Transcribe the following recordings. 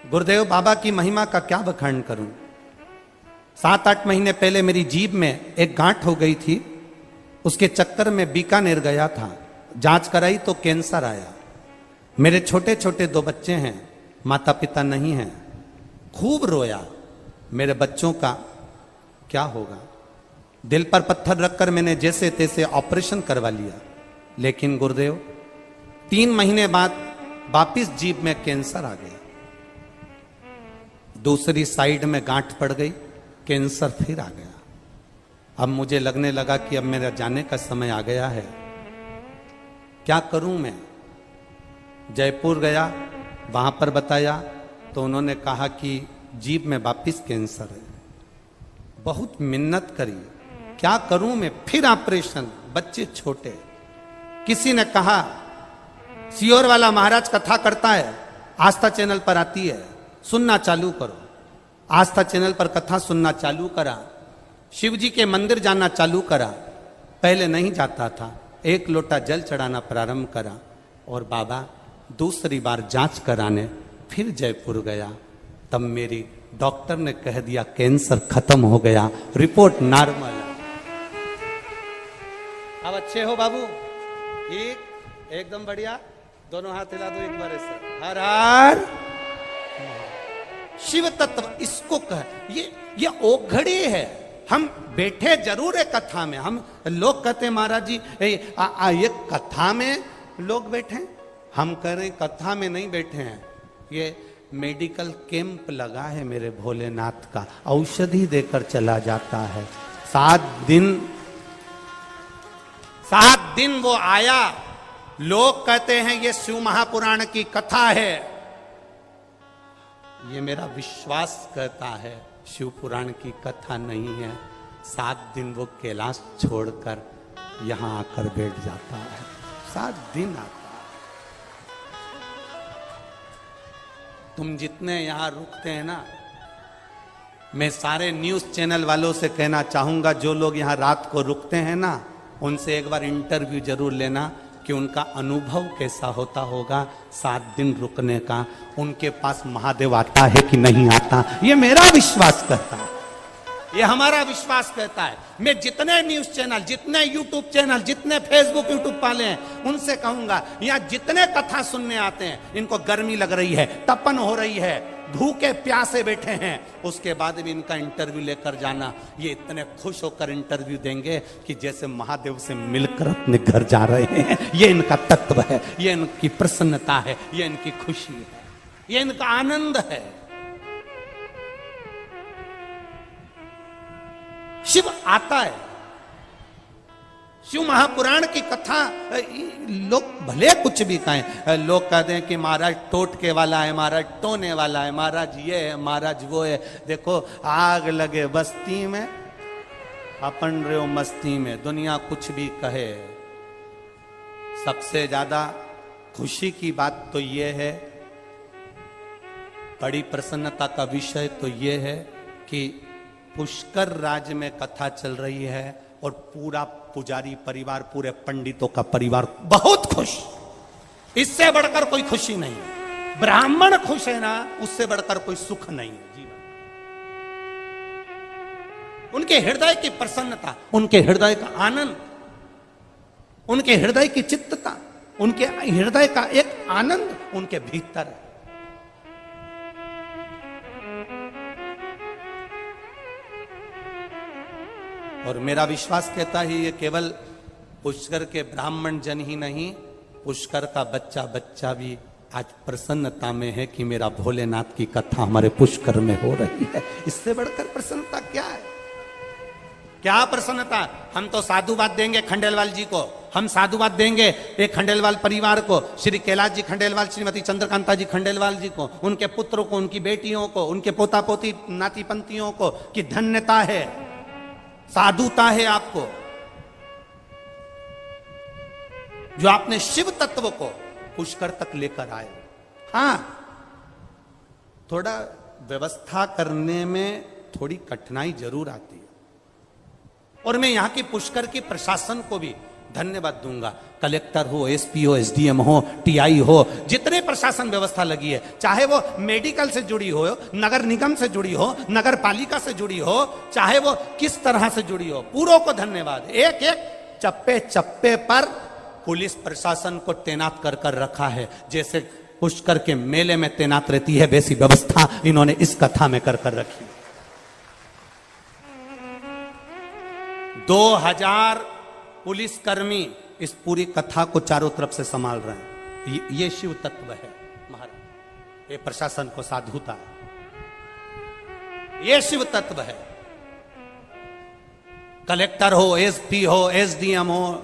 गुरुदेव बाबा की महिमा का क्या बखान करूं। 7-8 महीने पहले मेरी जीभ में एक गांठ हो गई थी, उसके चक्कर में बीकानेर गया था, जांच कराई तो कैंसर आया। मेरे छोटे छोटे 2 बच्चे हैं, माता पिता नहीं हैं, खूब रोया। मेरे बच्चों का क्या होगा। दिल पर पत्थर रखकर मैंने जैसे तैसे ऑपरेशन करवा लिया, लेकिन गुरुदेव 3 महीने बाद वापिस जीभ में कैंसर आ गया। दूसरी साइड में गांठ पड़ गई, कैंसर फिर आ गया। अब मुझे लगने लगा कि अब मेरा जाने का समय आ गया है। क्या करूं मैं। जयपुर गया, वहां पर बताया तो उन्होंने कहा कि जीभ में वापिस कैंसर है। बहुत मिन्नत करी, क्या करूं मैं, फिर ऑपरेशन, बच्चे छोटे। किसी ने कहा सियोर वाला महाराज कथा करता है, आस्था चैनल पर आती है, सुनना चालू करो। आस्था चैनल पर कथा सुनना चालू करा, शिव जी के मंदिर जाना चालू करा। पहले नहीं जाता था, 1 लोटा जल चढ़ाना प्रारंभ करा। और बाबा दूसरी बार जांच कराने फिर जयपुर गया, तब मेरी डॉक्टर ने कह दिया कैंसर खत्म हो गया, रिपोर्ट नॉर्मल है। अब अच्छे हो बाबू? ठीक, एकदम बढ़िया। दोनों हाथ हिला दो एक बार ऐसे। हर हर शिव तत्व इसको कह, ये ओघड़ी है। हम बैठे जरूर है कथा में, हम लोग कहते महाराज जी ये कथा में लोग बैठे, हम कह रहे कथा में नहीं बैठे हैं। ये मेडिकल कैंप लगा है मेरे भोलेनाथ का, औषधि देकर चला जाता है। 7 दिन वो आया। लोग कहते हैं ये शिव महापुराण की कथा है, ये मेरा विश्वास कहता है शिव पुराण की कथा नहीं है। 7 दिन वो कैलाश छोड़कर यहां आकर बैठ जाता है, 7 दिन आता है। तुम जितने यहां रुकते हैं ना, मैं सारे न्यूज चैनल वालों से कहना चाहूंगा, जो लोग यहां रात को रुकते हैं ना, उनसे एक बार इंटरव्यू जरूर लेना कि उनका अनुभव कैसा होता होगा 7 दिन रुकने का। उनके पास महादेव आता है कि नहीं आता, ये मेरा विश्वास कहता है, ये हमारा विश्वास कहता है। मैं जितने न्यूज चैनल, जितने यूट्यूब चैनल, जितने फेसबुक यूट्यूब वाले हैं, उनसे कहूंगा यहाँ जितने कथा सुनने आते हैं, इनको गर्मी लग रही है, तपन हो रही है, भूखे प्यासे बैठे हैं, उसके बाद भी इनका इंटरव्यू लेकर जाना। ये इतने खुश होकर इंटरव्यू देंगे कि जैसे महादेव से मिलकर अपने घर जा रहे हैं। ये इनका तत्व है, ये इनकी प्रसन्नता है, ये इनकी खुशी है, ये इनका आनंद है। शिव आता है। शिव महापुराण की कथा लोग भले कुछ भी कहें, लोग कहते हैं कि महाराज टोटके वाला है, महाराज टोने वाला है, महाराज ये है, महाराज वो है। देखो आग लगे बस्ती में, अपन रहो मस्ती में। दुनिया कुछ भी कहे, सबसे ज्यादा खुशी की बात तो ये है, बड़ी प्रसन्नता का विषय तो ये है कि पुष्कर राज्य में कथा चल रही है और पूरा पुजारी परिवार, पूरे पंडितों का परिवार बहुत खुश। इससे बढ़कर कोई खुशी नहीं है। ब्राह्मण खुश है ना, उससे बढ़कर कोई सुख नहीं है जीवन। उनके हृदय की प्रसन्नता, उनके हृदय का आनंद, उनके हृदय की चित्तता, उनके हृदय का एक आनंद उनके भीतर है। और मेरा विश्वास कहता है ये केवल पुष्कर के ब्राह्मण जन ही नहीं, पुष्कर का बच्चा बच्चा भी आज प्रसन्नता में है कि मेरा भोलेनाथ की कथा हमारे पुष्कर में हो रही है। इससे बढ़कर प्रसन्नता क्या है? क्या प्रसन्नता? हम तो साधुवाद देंगे खंडेलवाल जी को, हम साधुवाद देंगे एक खंडेलवाल परिवार को, श्री कैलाश जी खंडेलवाल, श्रीमती चंद्रकांता जी खंडेलवाल जी को, उनके पुत्रों को, उनकी बेटियों को, उनके पोता पोती नाती पंतियों को, कि धन्यता है, साधुता है आपको, जो आपने शिव तत्व को पुष्कर तक लेकर आए। हां, थोड़ा व्यवस्था करने में थोड़ी कठिनाई जरूर आती है, और मैं यहां की पुष्कर की प्रशासन को भी धन्यवाद दूंगा। कलेक्टर हो, एसपी हो, एसडीएम हो, टीआई हो, जितने प्रशासन व्यवस्था लगी है, चाहे वो मेडिकल से जुड़ी हो, नगर निगम से जुड़ी हो, नगर पालिका से जुड़ी हो, चाहे वो किस तरह से जुड़ी हो, पूरों को धन्यवाद। एक एक चप्पे चप्पे पर पुलिस प्रशासन को तैनात कर कर रखा है। जैसे पुष्कर के मेले में तैनात रहती है, वैसी व्यवस्था इन्होंने इस कथा में कर कर रखी। 2000 पुलिसकर्मी इस पूरी कथा को चारों तरफ से संभाल रहे हैं। ये शिव तत्व है महाराज, ये प्रशासन को साधुता है, ये शिव तत्व है। कलेक्टर हो, एसपी हो, एसडीएम हो,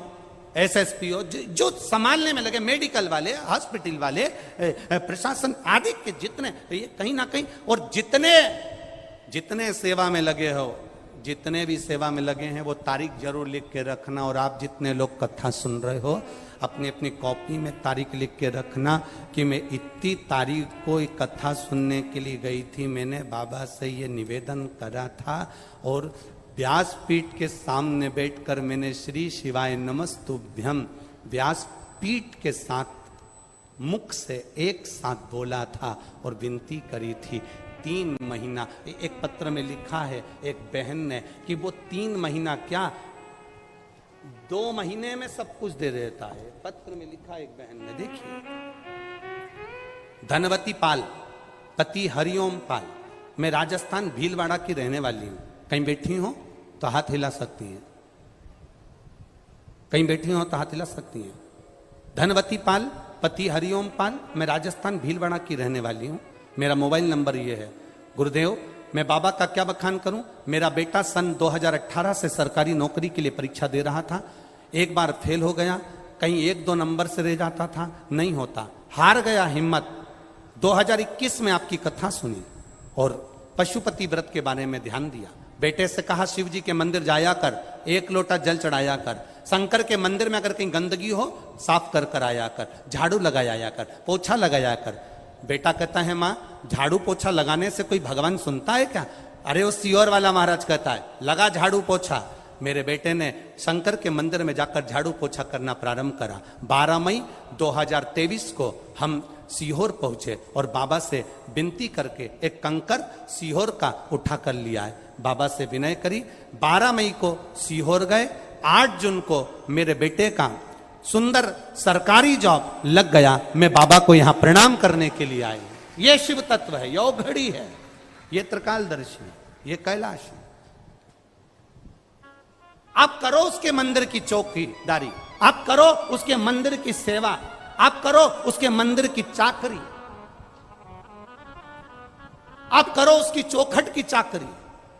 एसएसपी हो, जो संभालने में लगे, मेडिकल वाले, हॉस्पिटल वाले, प्रशासन आदि के जितने, ये कहीं ना कहीं, और जितने सेवा में लगे हो, जितने भी सेवा में लगे हैं, वो तारीख जरूर लिख के रखना। और आप जितने लोग कथा सुन रहे हो, अपनी अपनी कॉपी में तारीख लिख के रखना कि मैं इतनी तारीख को एक कथा सुनने के लिए गई थी, मैंने बाबा से ये निवेदन करा था, और व्यासपीठ के सामने बैठकर मैंने श्री शिवाय नमस्तुभ्यम व्यासपीठ के साथ मुख से एक साथ बोला था और विनती करी थी। 3 महीना, एक पत्र में लिखा है एक बहन ने कि वो 3 महीना क्या 2 महीने में सब कुछ दे देता है। पत्र में लिखा एक बहन ने, देखिए, धनवती पाल, पति हरिओम पाल, मैं राजस्थान भीलवाड़ा की रहने वाली हूं। कहीं बैठी हो तो हाथ हिला सकती हैं, कहीं बैठी हो तो हाथ हिला सकती हैं। धनवती पाल, पति हरिओम पाल, मैं राजस्थान भीलवाड़ा की रहने वाली हूं। मेरा मोबाइल नंबर ये है। गुरुदेव, मैं बाबा का क्या बखान करूं। मेरा बेटा सन 2018 से सरकारी नौकरी के लिए परीक्षा दे रहा था। एक बार फेल हो गया, कहीं 1-2 नंबर से रह जाता था, नहीं होता, हार गया हिम्मत। 2021 में आपकी कथा सुनी और पशुपति व्रत के बारे में ध्यान दिया। बेटे से कहा शिव जी के मंदिर जाया कर, 1 लोटा जल चढ़ाया कर, शंकर के मंदिर में अगर कहीं गंदगी हो साफ कर कर आया कर, झाड़ू लगाया कर, पोछा लगाया कर। बेटा कहता है माँ, झाड़ू पोछा लगाने से कोई भगवान सुनता है क्या। अरे वो सियोर वाला महाराज कहता है लगा झाड़ू पोछा। मेरे बेटे ने शंकर के मंदिर में जाकर झाड़ू पोछा करना प्रारंभ करा। 12 मई 2023 को हम सीहोर पहुंचे और बाबा से विनती करके एक कंकर सीहोर का उठा कर लिया है। बाबा से विनय करी। 12 मई को सीहोर गए। 8 जून को मेरे बेटे का सुंदर सरकारी जॉब लग गया। मैं बाबा को यहां प्रणाम करने के लिए आई। ये शिव तत्व है, यो घड़ी है, ये त्रिकालदर्शी है, ये कैलाश है। आप करो उसके मंदिर की चौकीदारी, आप करो उसके मंदिर की सेवा, आप करो उसके मंदिर की चाकरी, आप करो उसकी चौखट की चाकरी।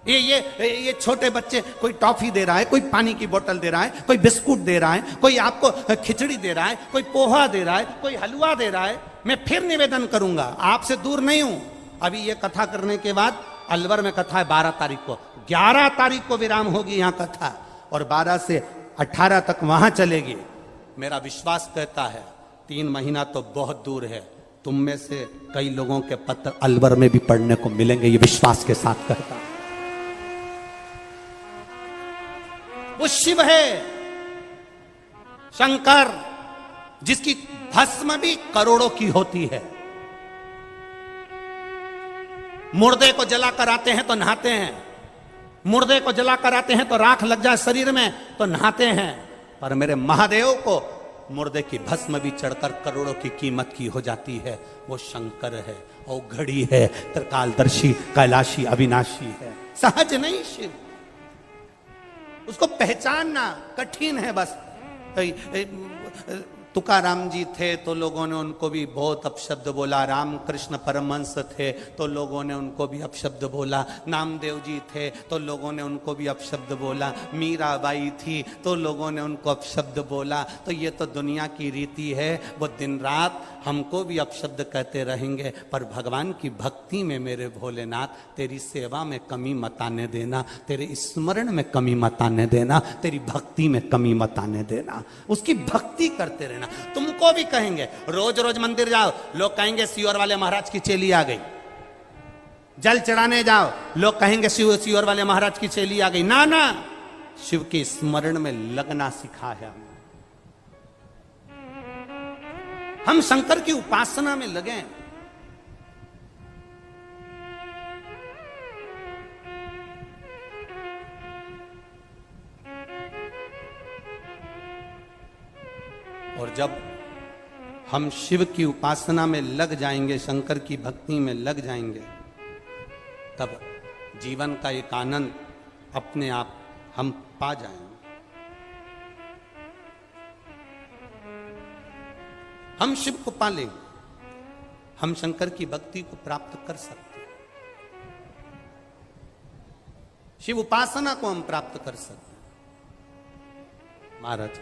ये छोटे बच्चे, कोई टॉफी दे रहा है, कोई पानी की बोतल दे रहा है, कोई बिस्कुट दे रहा है, कोई आपको खिचड़ी दे रहा है, कोई पोहा दे रहा है, कोई हलवा दे रहा है। मैं फिर निवेदन करूंगा, आपसे दूर नहीं हूं। अभी ये कथा करने के बाद अलवर में कथा है 12 तारीख को, 11 तारीख को विराम होगी यहां कथा, और 12 से 18 तक वहां चलेगी। मेरा विश्वास कहता है 3 महीना तो बहुत दूर है। तुम में से कई लोगों के पत्र अलवर में भी पढ़ने को मिलेंगे, ये विश्वास के साथ कहता है। वो शिव है, शंकर, जिसकी भस्म भी करोड़ों की होती है। मुर्दे को जलाकर आते हैं तो नहाते हैं, मुर्दे को जलाकर आते हैं तो राख लग जाए शरीर में तो नहाते हैं, पर मेरे महादेव को मुर्दे की भस्म भी चढ़कर करोड़ों की कीमत की हो जाती है। वो शंकर है, वो घड़ी है, त्रिकालदर्शी, कैलाशी, अविनाशी है। सहज नहीं शिव, उसको पहचानना कठिन है। बस तुकाराम जी थे तो लोगों ने उनको भी बहुत अपशब्द बोला, रामकृष्ण परमहंस थे तो लोगों ने उनको भी अपशब्द बोला, नामदेव जी थे तो लोगों ने उनको भी अपशब्द बोला, मीराबाई थी तो लोगों ने उनको अपशब्द बोला। तो ये तो दुनिया की रीति है, वो दिन रात हमको भी अपशब्द कहते रहेंगे। पर भगवान की भक्ति में मेरे भोलेनाथ, तेरी सेवा में कमी मत आने देना, तेरे स्मरण में कमी मत आने देना, तेरी भक्ति में कमी मत आने देना। उसकी भक्ति करते रहना। तुमको भी कहेंगे रोज रोज मंदिर जाओ, लोग कहेंगे सियोर वाले महाराज की चेली आ गई। जल चढ़ाने जाओ, लोग कहेंगे सियोर वाले महाराज की चेली आ गई। ना ना, शिव के स्मरण में लगना सिखा है हमने। हम शंकर की उपासना में लगे हैं। और जब हम शिव की उपासना में लग जाएंगे, शंकर की भक्ति में लग जाएंगे, तब जीवन का एक आनंद अपने आप हम पा जाएंगे। हम शिव को पा लेंगे, हम शंकर की भक्ति को प्राप्त कर सकते हैं, शिव उपासना को हम प्राप्त कर सकते हैं। महाराज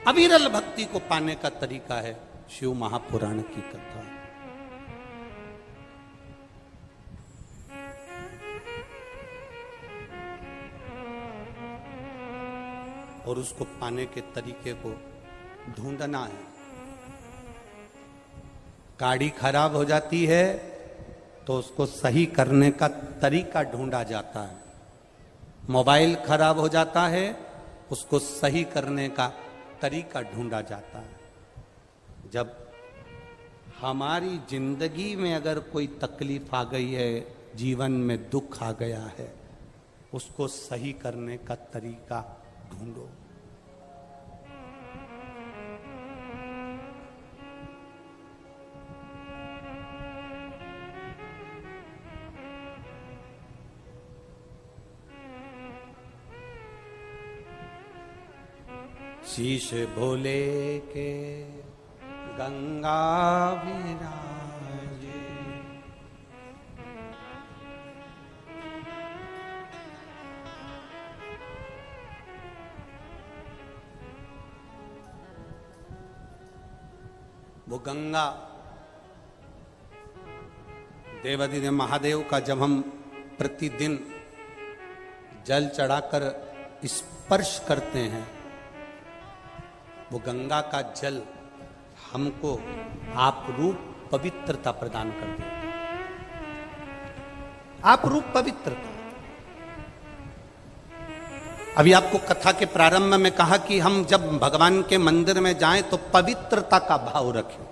अविरल भक्ति को पाने का तरीका है शिव महापुराण की कथा। और उसको पाने के तरीके को ढूंढना है। गाड़ी खराब हो जाती है तो उसको सही करने का तरीका ढूंढा जाता है। मोबाइल खराब हो जाता है, उसको सही करने का तरीका ढूंढा जाता है। जब हमारी जिंदगी में अगर कोई तकलीफ आ गई है, जीवन में दुख आ गया है, उसको सही करने का तरीका ढूंढो। शीश भोले के गंगा विराजे, वो गंगा देवाधिदेव महादेव का जब हम प्रतिदिन जल चढ़ाकर स्पर्श करते हैं, वो गंगा का जल हमको आप रूप पवित्रता प्रदान कर देता है। आप रूप पवित्रता। अभी आपको कथा के प्रारंभ में कहा कि हम जब भगवान के मंदिर में जाएं तो पवित्रता का भाव रखें।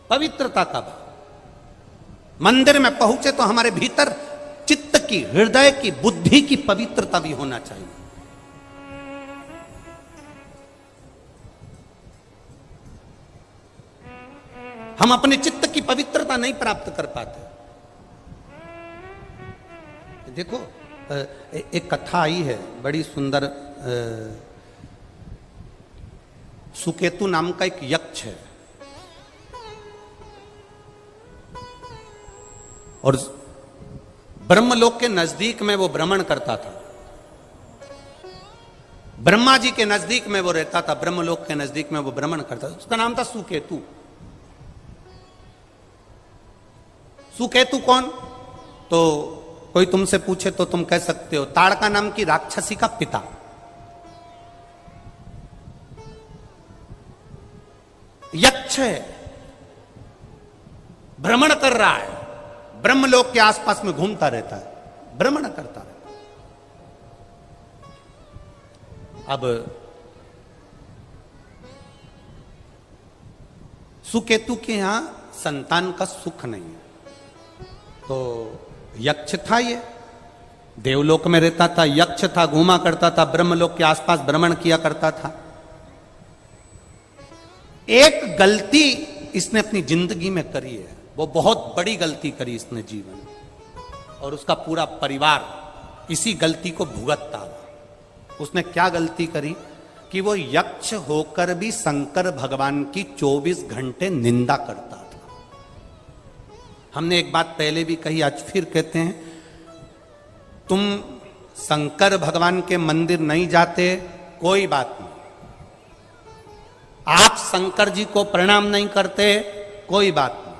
पवित्रता का भाव। मंदिर में पहुंचे तो हमारे भीतर चित्त की, हृदय की, बुद्धि की पवित्रता भी होना चाहिए। हम अपने चित्त की पवित्रता नहीं प्राप्त कर पाते। देखो, एक कथा आई है बड़ी सुंदर। सुकेतु नाम का एक यक्ष है और ब्रह्मलोक के नजदीक में वो भ्रमण करता था। ब्रह्मा जी के नजदीक में वो रहता था, ब्रह्मलोक के नजदीक में वो भ्रमण करता था। उसका नाम था सुकेतु। सुकेतु कौन? तो कोई तुमसे पूछे तो तुम कह सकते हो ताड़का नाम की राक्षसी का पिता। यक्ष है, भ्रमण कर रहा है, ब्रह्मलोक के आसपास में घूमता रहता है, भ्रमण करता रहता है। अब सुकेतु के यहां संतान का सुख नहीं है, तो यक्ष था, ये देवलोक में रहता था, यक्ष था, घूमा करता था, ब्रह्मलोक के आसपास भ्रमण किया करता था। एक गलती इसने अपनी जिंदगी में करी है, वो बहुत बड़ी गलती करी इसने जीवन में, और उसका पूरा परिवार इसी गलती को भुगतता हुआ। उसने क्या गलती करी कि वो यक्ष होकर भी शंकर भगवान की 24 घंटे निंदा करता था। हमने एक बात पहले भी कही, आज फिर कहते हैं, तुम शंकर भगवान के मंदिर नहीं जाते, कोई बात नहीं। आप शंकर जी को प्रणाम नहीं करते, कोई बात नहीं।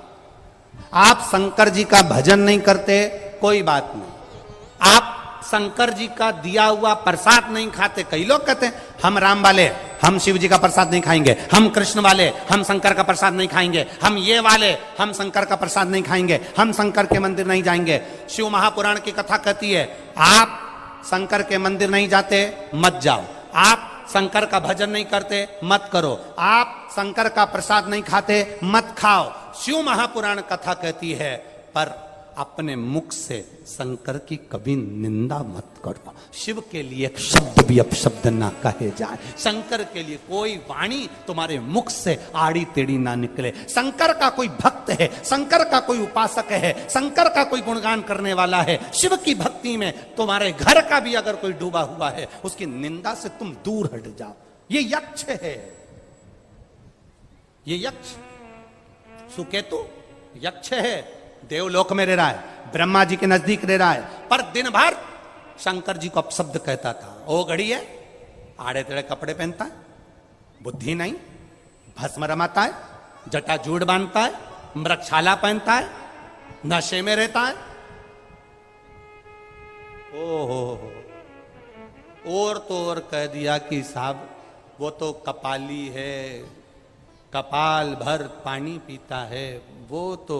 आप शंकर जी का भजन नहीं करते, कोई बात नहीं। आप शंकर जी का दिया हुआ प्रसाद नहीं खाते, कई लोग कहते हैं हम राम वाले हम शिव जी का प्रसाद नहीं खाएंगे, हम कृष्ण वाले हम शंकर का प्रसाद नहीं खाएंगे, हम ये वाले हम शंकर का प्रसाद नहीं खाएंगे, हम शंकर के मंदिर नहीं जाएंगे। शिव महापुराण की कथा कहती है आप शंकर के मंदिर नहीं जाते मत जाओ, आप शंकर का भजन नहीं करते मत करो, आप शंकर का प्रसाद नहीं खाते मत खाओ। शिव महापुराण कथा कहती है पर अपने मुख से शंकर की कभी निंदा मत करो। शिव के लिए एक शब्द भी अपशब्द ना कहे जाए, शंकर के लिए कोई वाणी तुम्हारे मुख से आड़ी टेढ़ी ना निकले। शंकर का कोई भक्त है, शंकर का कोई उपासक है, शंकर का कोई गुणगान करने वाला है, शिव की भक्ति में तुम्हारे घर का भी अगर कोई डूबा हुआ है, उसकी निंदा से तुम दूर हट जाओ। ये यक्ष है, ये यक्ष सुकेतु यक्ष है, देवलोक में रह रहा है, ब्रह्मा जी के नजदीक रह रहा है, पर दिन भर शंकर जी को अपशब्द कहता था। ओ घड़ी है, आड़े तेड़े कपड़े पहनता है, बुद्धि नहीं, भस्म रमाता है, जटाजूट बांधता है, मृगशाला पहनता है, नशे में रहता है। ओहो, और तो और कह दिया कि साहब वो तो कपाली है, कपाल भर पानी पीता है, वो तो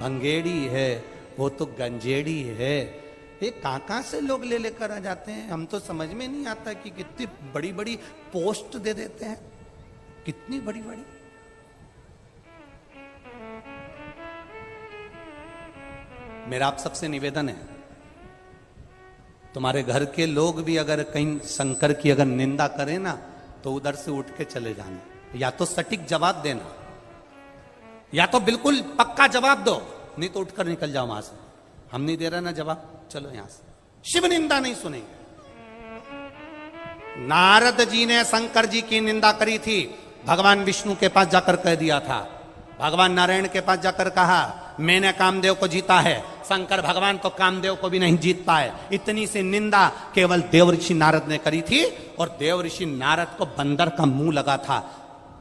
भंगेड़ी है, वो तो गंजेड़ी है। ये कहां से लोग ले लेकर आ जाते हैं, हम तो समझ में नहीं आता कि कितनी बड़ी बड़ी पोस्ट दे देते हैं, कितनी बड़ी बड़ी। मेरा आप सबसे निवेदन है, तुम्हारे घर के लोग भी अगर कहीं शंकर की अगर निंदा करें ना, तो उधर से उठ के चले जाना, या तो सटीक जवाब देना, या तो बिल्कुल पक्का जवाब दो, नहीं तो उठकर निकल जाओ वहां से। हम नहीं दे रहे ना जवाब, चलो यहां से। शिव निंदा नहीं सुनेंगे। नारद जी ने शंकर जी की निंदा करी थी, भगवान विष्णु के पास जाकर कह दिया था, भगवान नारायण के पास जाकर कहा मैंने कामदेव को जीता है। शंकर भगवान तो कामदेव को भी नहीं जीत पाए। इतनी सी निंदा केवल देव ऋषि नारद ने करी थी, और देव ऋषि नारद को बंदर का मुंह लगा था।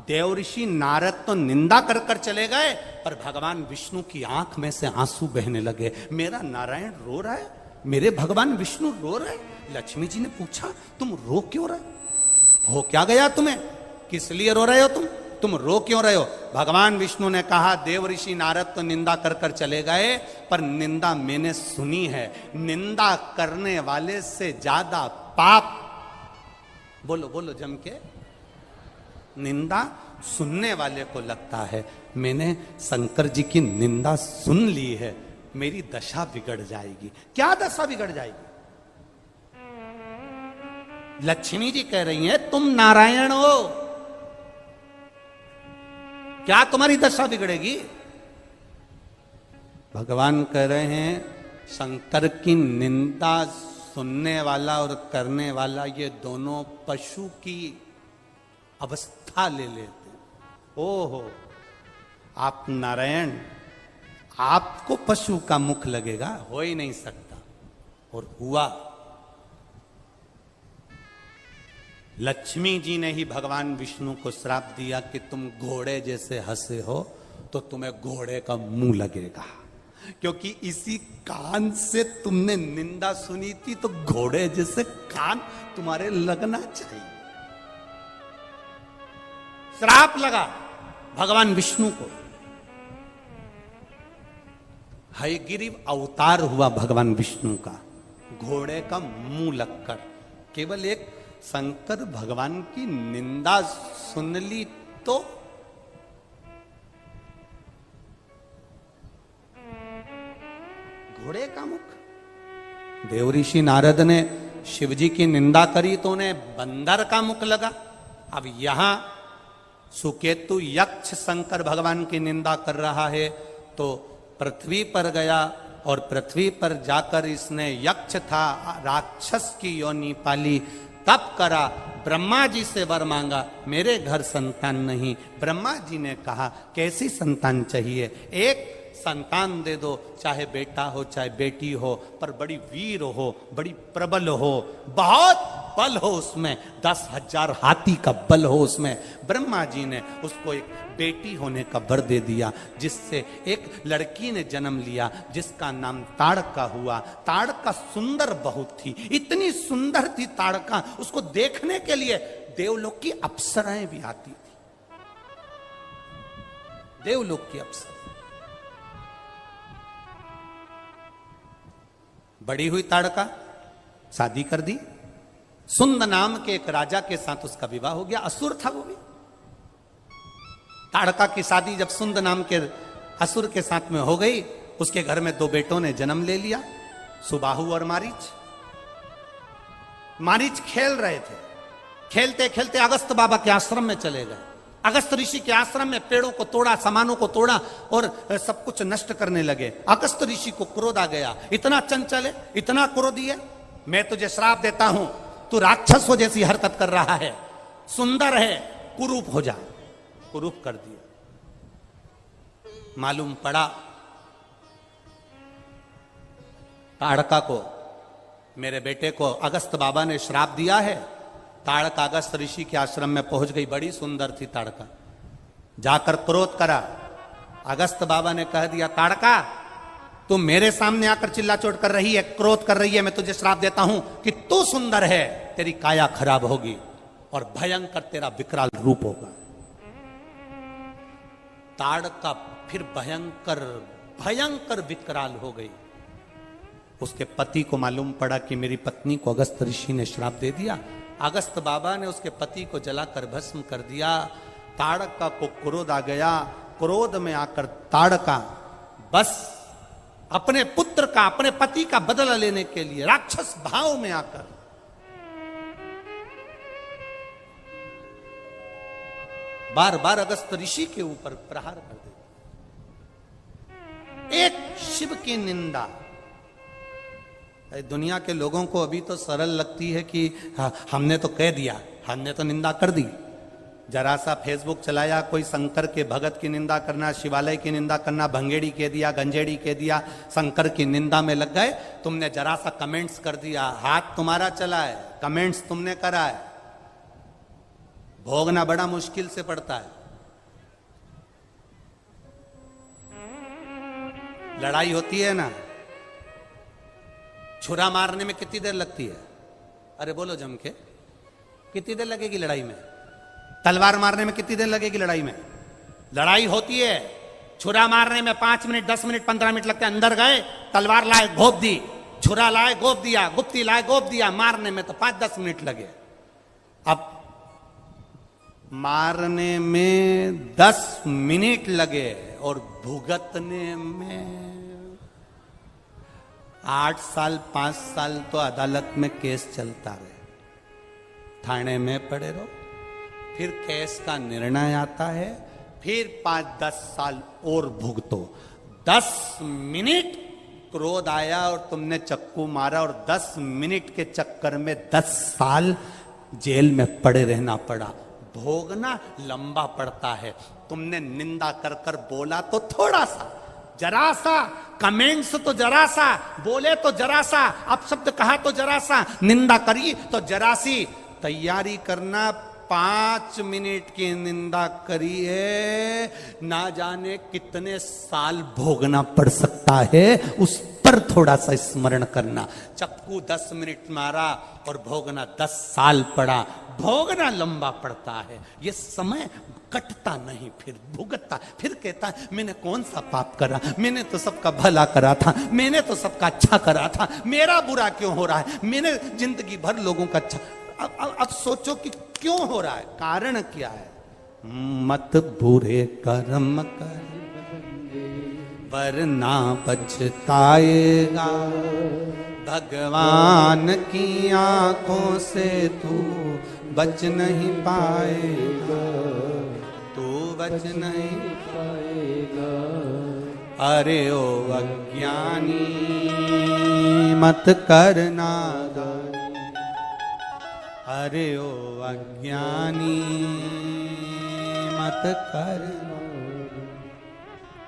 देव ऋषि नारद तो निंदा कर कर चले गए, पर भगवान विष्णु की आंख में से आंसू बहने लगे। मेरा नारायण रो रहा है, मेरे भगवान विष्णु रो रहे। लक्ष्मी जी ने पूछा तुम रो क्यों रहे हो, क्या गया तुम्हें, किस लिए रो रहे हो तुम रो क्यों रहे हो। भगवान विष्णु ने कहा देव ऋषि नारद तो निंदा कर कर चले गए, पर निंदा मैंने सुनी है। निंदा करने वाले से ज्यादा पाप, बोलो बोलो जम के, निंदा सुनने वाले को लगता है। मैंने शंकर जी की निंदा सुन ली है, मेरी दशा बिगड़ जाएगी। क्या दशा बिगड़ जाएगी। लक्ष्मी जी कह रही हैं तुम नारायण हो, क्या तुम्हारी दशा बिगड़ेगी। भगवान कह रहे हैं शंकर की निंदा सुनने वाला और करने वाला ये दोनों पशु की अवस्था ले लेते। ओहो, आप नारायण, आपको पशु का मुख लगेगा, हो ही नहीं सकता। और हुआ। लक्ष्मी जी ने ही भगवान विष्णु को श्राप दिया कि तुम घोड़े जैसे हंसे हो तो तुम्हें घोड़े का मुंह लगेगा, क्योंकि इसी कान से तुमने निंदा सुनी थी, तो घोड़े जैसे कान तुम्हारे लगना चाहिए। श्राप लगा भगवान विष्णु को। हयग्रीव अवतार हुआ भगवान विष्णु का, घोड़े का मुंह लगकर। केवल एक शंकर भगवान की निंदा सुन ली तो घोड़े का मुख। देव ऋषि नारद ने शिव जी की निंदा करी तो उन्हें बंदर का मुख लगा। अब यहां सुकेतु यक्ष शंकर भगवान की निंदा कर रहा है, तो पृथ्वी पर गया और पृथ्वी पर जाकर इसने यक्ष था, राक्षस की योनि पाली, तप करा, ब्रह्मा जी से वर मांगा, मेरे घर संतान नहीं। ब्रह्मा जी ने कहा कैसी संतान चाहिए। एक संतान दे दो, चाहे बेटा हो चाहे बेटी हो, पर बड़ी वीर हो, बड़ी प्रबल हो, बहुत बल हो उसमें, 10,000 हाथी का बल हो उसमें। ब्रह्मा जी ने उसको एक बेटी होने का वर दे दिया, जिससे एक लड़की ने जन्म लिया, जिसका नाम ताड़का हुआ। ताड़का सुंदर बहुत थी, इतनी सुंदर थी ताड़का, उसको देखने के लिए देवलोक की अप्सराएं भी आती थी, देवलोक की अप्सरा। बड़ी हुई ताड़का, शादी कर दी, सुंद नाम के एक राजा के साथ उसका विवाह हो गया। असुर था वो भी। ताड़का की शादी जब सुंद नाम के असुर के साथ में हो गई, उसके घर में 2 बेटों ने जन्म ले लिया, सुबाहु और मारीच। मारीच खेल रहे थे, खेलते खेलते अगस्त बाबा के आश्रम में चले गए। अगस्त ऋषि के आश्रम में पेड़ों को तोड़ा, सामानों को तोड़ा और सब कुछ नष्ट करने लगे। अगस्त ऋषि को क्रोध आ गया, इतना चंचल है, इतना क्रोधी है, मैं तुझे श्राप देता हूं, तू राक्षस हो जैसी हरकत कर रहा है, सुंदर है, कुरूप हो जा। कुरूप कर दिया। मालूम पड़ा ताड़का को, मेरे बेटे को अगस्त बाबा ने श्राप दिया है। ताड़का अगस्त ऋषि के आश्रम में पहुंच गई, बड़ी सुंदर थी ताड़का। जाकर क्रोध करा। अगस्त बाबा ने कह दिया, ताड़का तू मेरे सामने आकर चिल्ला चोट कर रही है, क्रोध कर रही है, मैं तुझे श्राप देता हूं कि तू सुंदर है, तेरी काया खराब होगी और भयंकर तेरा विकराल रूप होगा। ताड़का फिर भयंकर भयंकर विकराल हो गई। उसके पति को मालूम पड़ा कि मेरी पत्नी को अगस्त ऋषि ने श्राप दे दिया। अगस्त बाबा ने उसके पति को जलाकर भस्म कर दिया। ताड़का को क्रोध आ गया। क्रोध में आकर ताड़का बस अपने पुत्र का, अपने पति का बदला लेने के लिए राक्षस भाव में आकर बार बार अगस्त ऋषि के ऊपर प्रहार कर देती। एक शिव की निंदा। दुनिया के लोगों को अभी तो सरल लगती है कि हमने तो कह दिया, हमने तो निंदा कर दी। जरा सा फेसबुक चलाया, कोई शंकर के भगत की निंदा करना, शिवालय की निंदा करना, भंगेड़ी कह दिया, गंजेड़ी कह दिया, शंकर की निंदा में लग गए। तुमने जरा सा कमेंट्स कर दिया, हाथ तुम्हारा चला है, कमेंट्स तुमने करा है, भोगना बड़ा मुश्किल से पड़ता है। लड़ाई होती है ना, छुरा मारने में कितनी देर लगती है? अरे बोलो जम के, कितनी देर लगेगी लड़ाई में? तलवार मारने में कितनी देर लगेगी लड़ाई में? लड़ाई होती है, छुरा मारने में 5 मिनट, 10 मिनट, 15 मिनट लगते हैं। अंदर गए, तलवार लाए, घोप दी, छुरा लाए, घोप दिया, गुप्ती लाए, घोप दिया। मारने में तो 5-10 मिनट लगे। अब मारने में 10 मिनट लगे और भुगतने में 8 साल 5 साल तो अदालत में केस चलता रहे, थाने में पड़े रहो, फिर केस का निर्णय आता है, फिर 5-10 साल और भुगतो। 10 मिनट क्रोध आया और तुमने चक्कू मारा और 10 मिनट के चक्कर में 10 साल जेल में पड़े रहना पड़ा। भोगना लंबा पड़ता है। तुमने निंदा कर कर बोला तो थोड़ा सा, जरा सा, कमेंट्स तो जरा सा, बोले तो जरा सा, अपशब्द कहा तो जरा सा, निंदा करी तो जरा सी। तैयारी करना, 5 मिनट की निंदा करी है, ना जाने कितने साल भोगना पड़ सकता है, उस पर थोड़ा सा स्मरण करना। चक्कू 10 मिनट मारा और भोगना 10 साल पड़ा। भोगना लंबा पड़ता है, ये समय कटता नहीं, फिर भुगतता, फिर कहता है मैंने कौन सा पाप करा, मैंने तो सबका भला करा था, मैंने तो सबका अच्छा करा था, मेरा बुरा क्यों हो रहा है, मैंने जिंदगी भर लोगों का अच्छा। अब सोचो कि क्यों हो रहा है, कारण क्या है? मत बुरे कर्म कर वरना पछताएगा, भगवान की आंखों से तू बच नहीं पाएगा, तू बच नहीं पाएगा। अरे ओ अज्ञानी मत करना, अरे ओ अज्ञानी मत करना।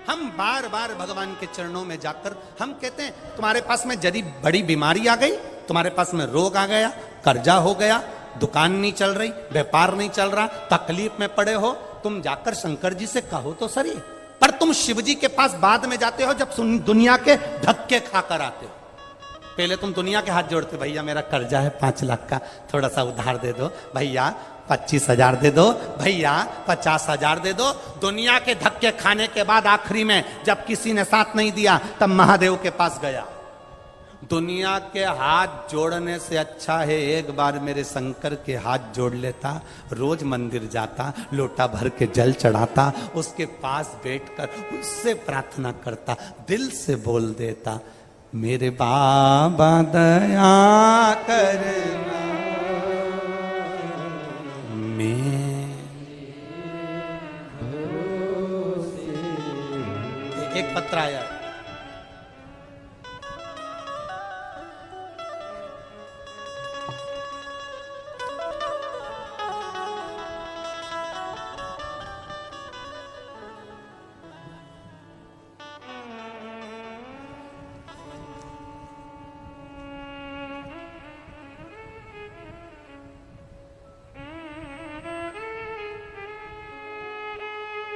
हम बार बार भगवान के चरणों में जाकर हम कहते हैं तुम्हारे पास में जरी बड़ी बीमारी आ गई, तुम्हारे पास में रोग आ गया, कर्जा हो गया, दुकान नहीं चल रही, व्यापार नहीं चल रहा, तकलीफ में पड़े हो, तुम जाकर शंकर जी से कहो तो सही। पर तुम शिव जी के पास बाद में जाते हो जब दुनिया के धक्के खाकर आते हो। पहले तुम दुनिया के हाथ जोड़ते, भैया मेरा कर्जा है 5 लाख का, थोड़ा सा उधार दे दो, भैया 25,000 दे दो, भैया 50,000 दे दो। दुनिया के धक्के खाने के बाद आखिरी में जब किसी ने साथ नहीं दिया तब महादेव के पास गया। दुनिया के हाथ जोड़ने से अच्छा है एक बार मेरे शंकर के हाथ जोड़ लेता, रोज मंदिर जाता, लोटा भर के जल चढ़ाता, उसके पास बैठकर उससे प्रार्थना करता, दिल से बोल देता, मेरे बाबा दया करना, मैं एक पत्र आया,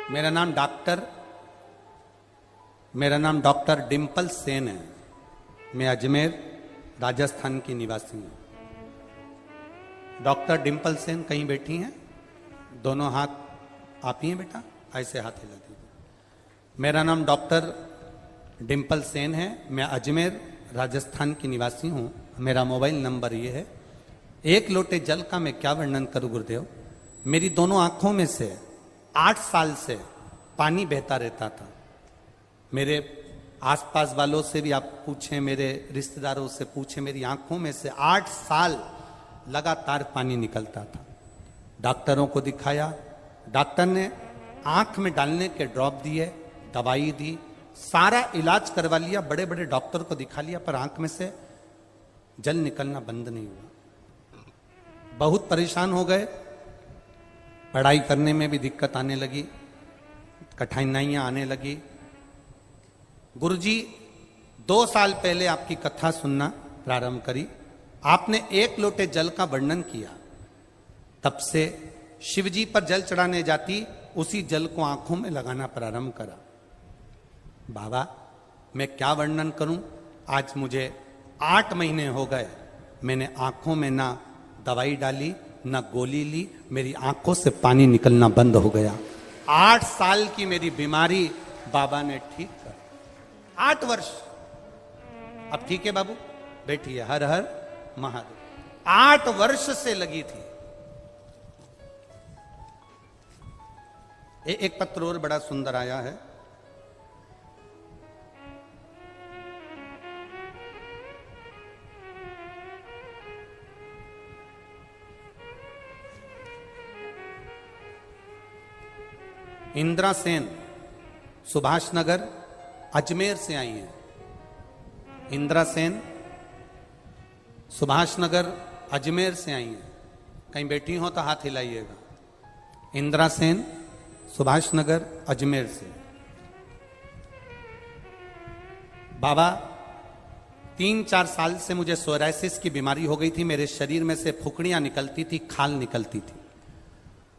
मेरा नाम डॉक्टर डिम्पल सेन है। मैं अजमेर राजस्थान की निवासी हूं। डॉक्टर डिम्पल सेन कहीं बैठी हैं? दोनों हाथ आप ही हैं बेटा, ऐसे हाथ हिला दीजिए। मेरा नाम डॉक्टर डिम्पल सेन है। मैं अजमेर राजस्थान की निवासी हूं। मेरा मोबाइल नंबर ये है। एक लोटे जल का मैं क्या वर्णन करूं गुरुदेव। मेरी दोनों आंखों में से 8 साल से पानी बहता रहता था। मेरे आसपास वालों से भी आप पूछें, मेरे रिश्तेदारों से पूछें, मेरी आंखों में से 8 साल लगातार पानी निकलता था। डॉक्टरों को दिखाया, डॉक्टर ने आंख में डालने के ड्रॉप दिए, दवाई दी, सारा इलाज करवा लिया, बड़े बड़े डॉक्टर को दिखा लिया, पर आंख में से जल निकलना बंद नहीं हुआ। बहुत परेशान हो गए। पढ़ाई करने में भी दिक्कत आने लगी, कठिनाइयां आने लगी। गुरुजी 2 साल पहले आपकी कथा सुनना प्रारंभ करी। आपने 1 लोटे जल का वर्णन किया। तब से शिवजी पर जल चढ़ाने जाती, उसी जल को आंखों में लगाना प्रारंभ करा। बाबा मैं क्या वर्णन करूं। आज मुझे 8 महीने हो गए, मैंने आंखों में ना दवाई डाली ना गोली ली, मेरी आंखों से पानी निकलना बंद हो गया। 8 साल की मेरी बीमारी बाबा ने ठीक कर। 8 वर्ष। अब ठीक है बाबू, बैठिए। हर हर महादेव। 8 वर्ष से लगी थी। एक पत्र और बड़ा सुंदर आया है। इंदिरा सेन सुभाष नगर अजमेर से आई हैं। इंदिरा सेन सुभाष नगर अजमेर से आई हैं। कहीं बैठी हो तो हाथ हिलाइएगा। इंदिरा सेन सुभाष नगर अजमेर से। बाबा 3-4 साल से मुझे सोराइसिस की बीमारी हो गई थी। मेरे शरीर में से फुकड़ियां निकलती थी, खाल निकलती थी,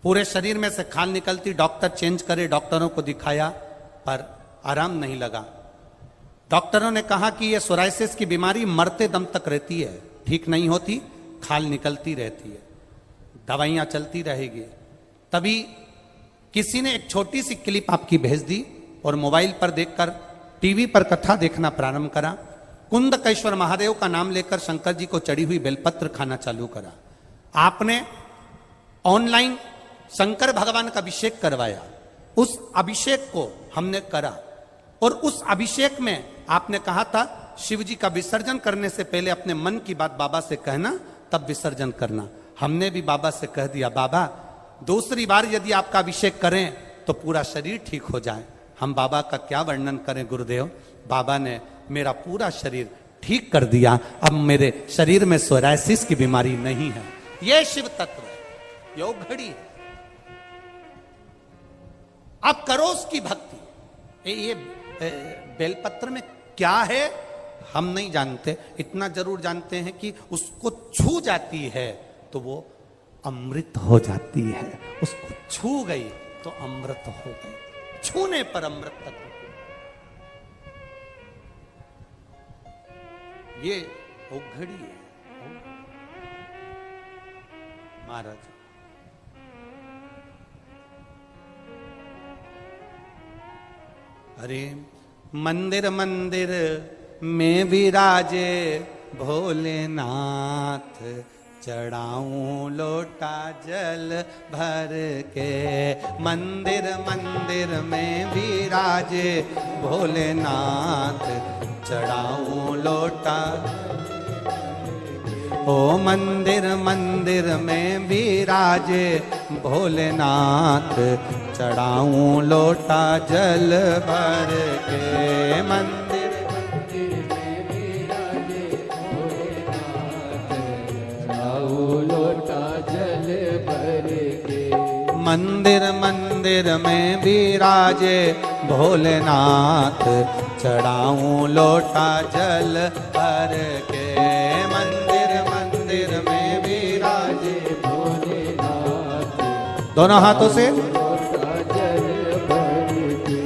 पूरे शरीर में से खाल निकलती। डॉक्टर चेंज करे, डॉक्टरों को दिखाया, पर आराम नहीं लगा। डॉक्टरों ने कहा कि यह सोराइसिस की बीमारी मरते दम तक रहती है, ठीक नहीं होती, खाल निकलती रहती है, दवाइयां चलती रहेगी। तभी किसी ने एक छोटी सी क्लिप आपकी भेज दी और मोबाइल पर देखकर टीवी पर कथा देखना प्रारंभ करा। कुंदकेश्वर महादेव का नाम लेकर शंकर जी को चढ़ी हुई बेलपत्र खाना चालू करा। आपने ऑनलाइन शंकर भगवान का अभिषेक करवाया। उस अभिषेक को हमने करा और उस अभिषेक में आपने कहा था शिव जी का विसर्जन करने से पहले अपने मन की बात बाबा से कहना, तब विसर्जन करना। हमने भी बाबा से कह दिया, बाबा दूसरी बार यदि आपका अभिषेक करें तो पूरा शरीर ठीक हो जाए। हम बाबा का क्या वर्णन करें गुरुदेव। बाबा ने मेरा पूरा शरीर ठीक कर दिया। अब मेरे शरीर में सोराइसिस की बीमारी नहीं है। यह शिव तत्व है, योग घड़ी है। अब करो उसकी भक्ति। ये बेलपत्र में क्या है हम नहीं जानते, इतना जरूर जानते हैं कि उसको छू जाती है तो वो अमृत हो जाती है। उसको छू गई तो अमृत हो गई, छूने पर अमृत तक। ये उघड़ी है महाराज। अरे मंदिर मंदिर में विराजे भोलेनाथ, चढ़ाऊं लोटा जल भर के। मंदिर मंदिर में विराजे भोलेनाथ, चढ़ाऊं लोटा। ओ मंदिर मंदिर में विराजे भोलेनाथ, चढ़ाऊं लोटा जल भर के। मंदिर मंदिर में विराजे भोलेनाथ, चढ़ाऊं लोटा जल भर के। मंदिर मंदिर में विराजे भोलेनाथ, चढ़ाऊं लोटा जल भर के। मंदिर मंदिर में विराजे भोलेनाथ, दोनों हाथों से लोटा जल भर के।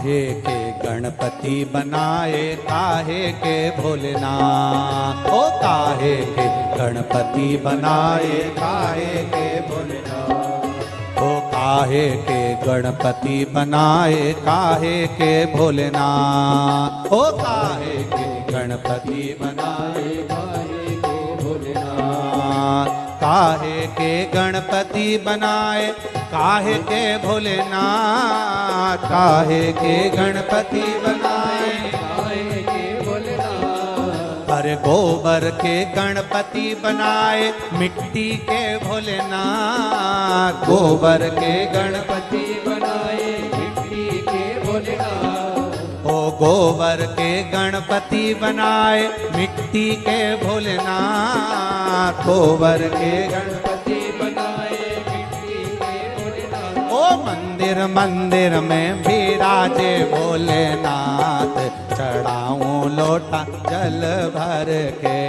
काहे के गणपति बनाए काहे के भोलेनाथ, ओ काहे के गणपति बनाए काहे के भोलेनाथ, ओ काहे के गणपति बनाए काहे के भोलेनाथ, ओ काहे के गणपति बनाए काहे के भोलेनाथ, काहे के गणपति बनाए काहे के भोलेनाथ, काहे के गणपति बनाए काहे के भोलेनाथ, अरे गोबर के गणपति बनाए मिट्टी के भोलेनाथ, गोबर के गणपति बनाए मिट्टी के भोलेनाथ, ओ गोबर के गणपति बनाए मिट्टी के भोलेनाथ, गोबर के गणपति बनाए मिट्टी के भोलेनाथ, ओ मंदिर मंदिर में विराजे भोलेनाथ, चढ़ाऊं लोटा जल भर के,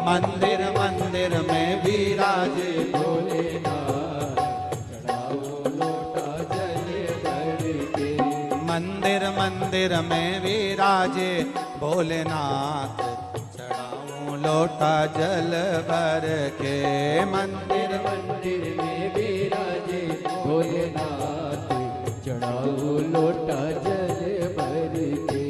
मंदिर मंदिर में विराजे भोलेनाथ, चढ़ाऊं लोटा जल भर के, मंदिर मंदिर में विराजे भोलेनाथ, चढ़ाऊं लोटा जल भर के, मंदिर मंदिर में विराजे भोलेनाथ, चढ़ाऊं लोटा जल भर के।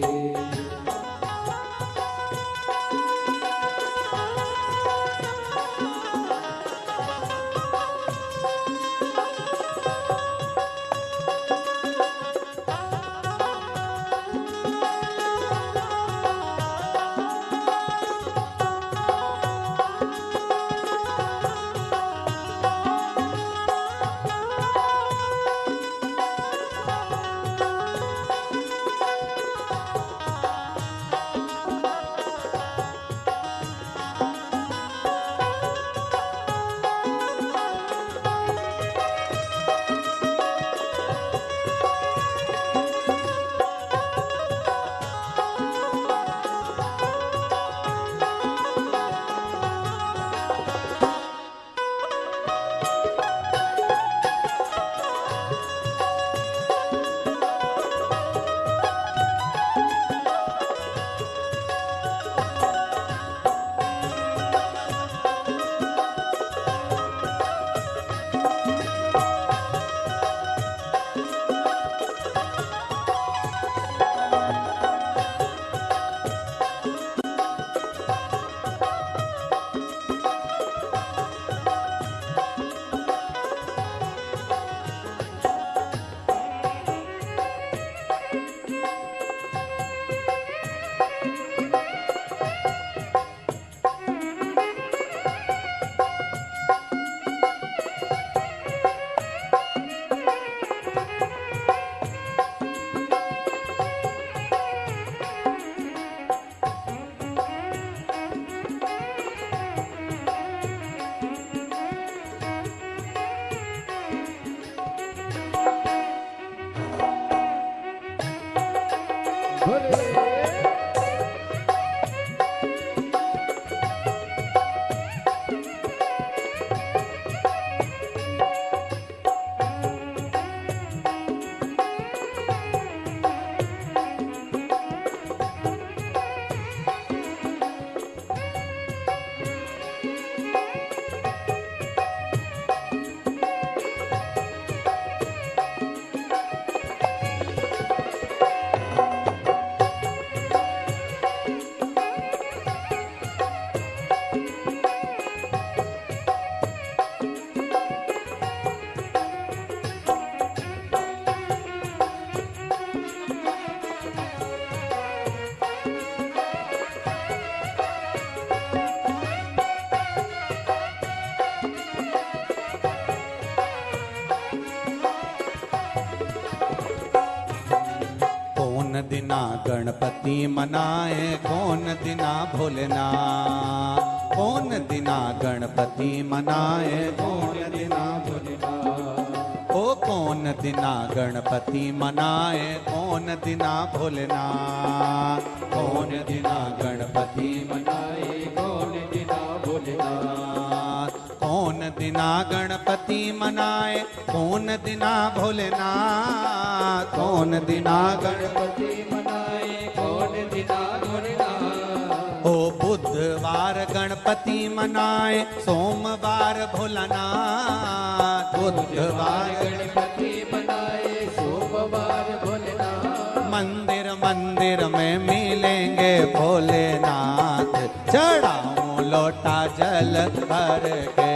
दिना गणपति मनाए कौन दिना भोलेनाथ, कौन दिना गणपति मनाए कौन दिना भोलेनाथ, ओ कौन दिना गणपति मनाए कौन दिना भोलेनाथ, कौन दिना गणपति मनाए कौन दिना भोलेनाथ, कौन दिना गणपति मनाए, कौन दिना भोलेनाथ, कौन दिना गणपति मनाए, कौन दिना भोलेनाथ। ओ बुधवार गणपति मनाए, सोमवार भोलानाथ, बुधवार गणपति मनाए, सोमवार भोलेनाथ। मंदिर मंदिर में मिलेंगे भोलेनाथ, चढ़ाऊं लोटा जल भर के।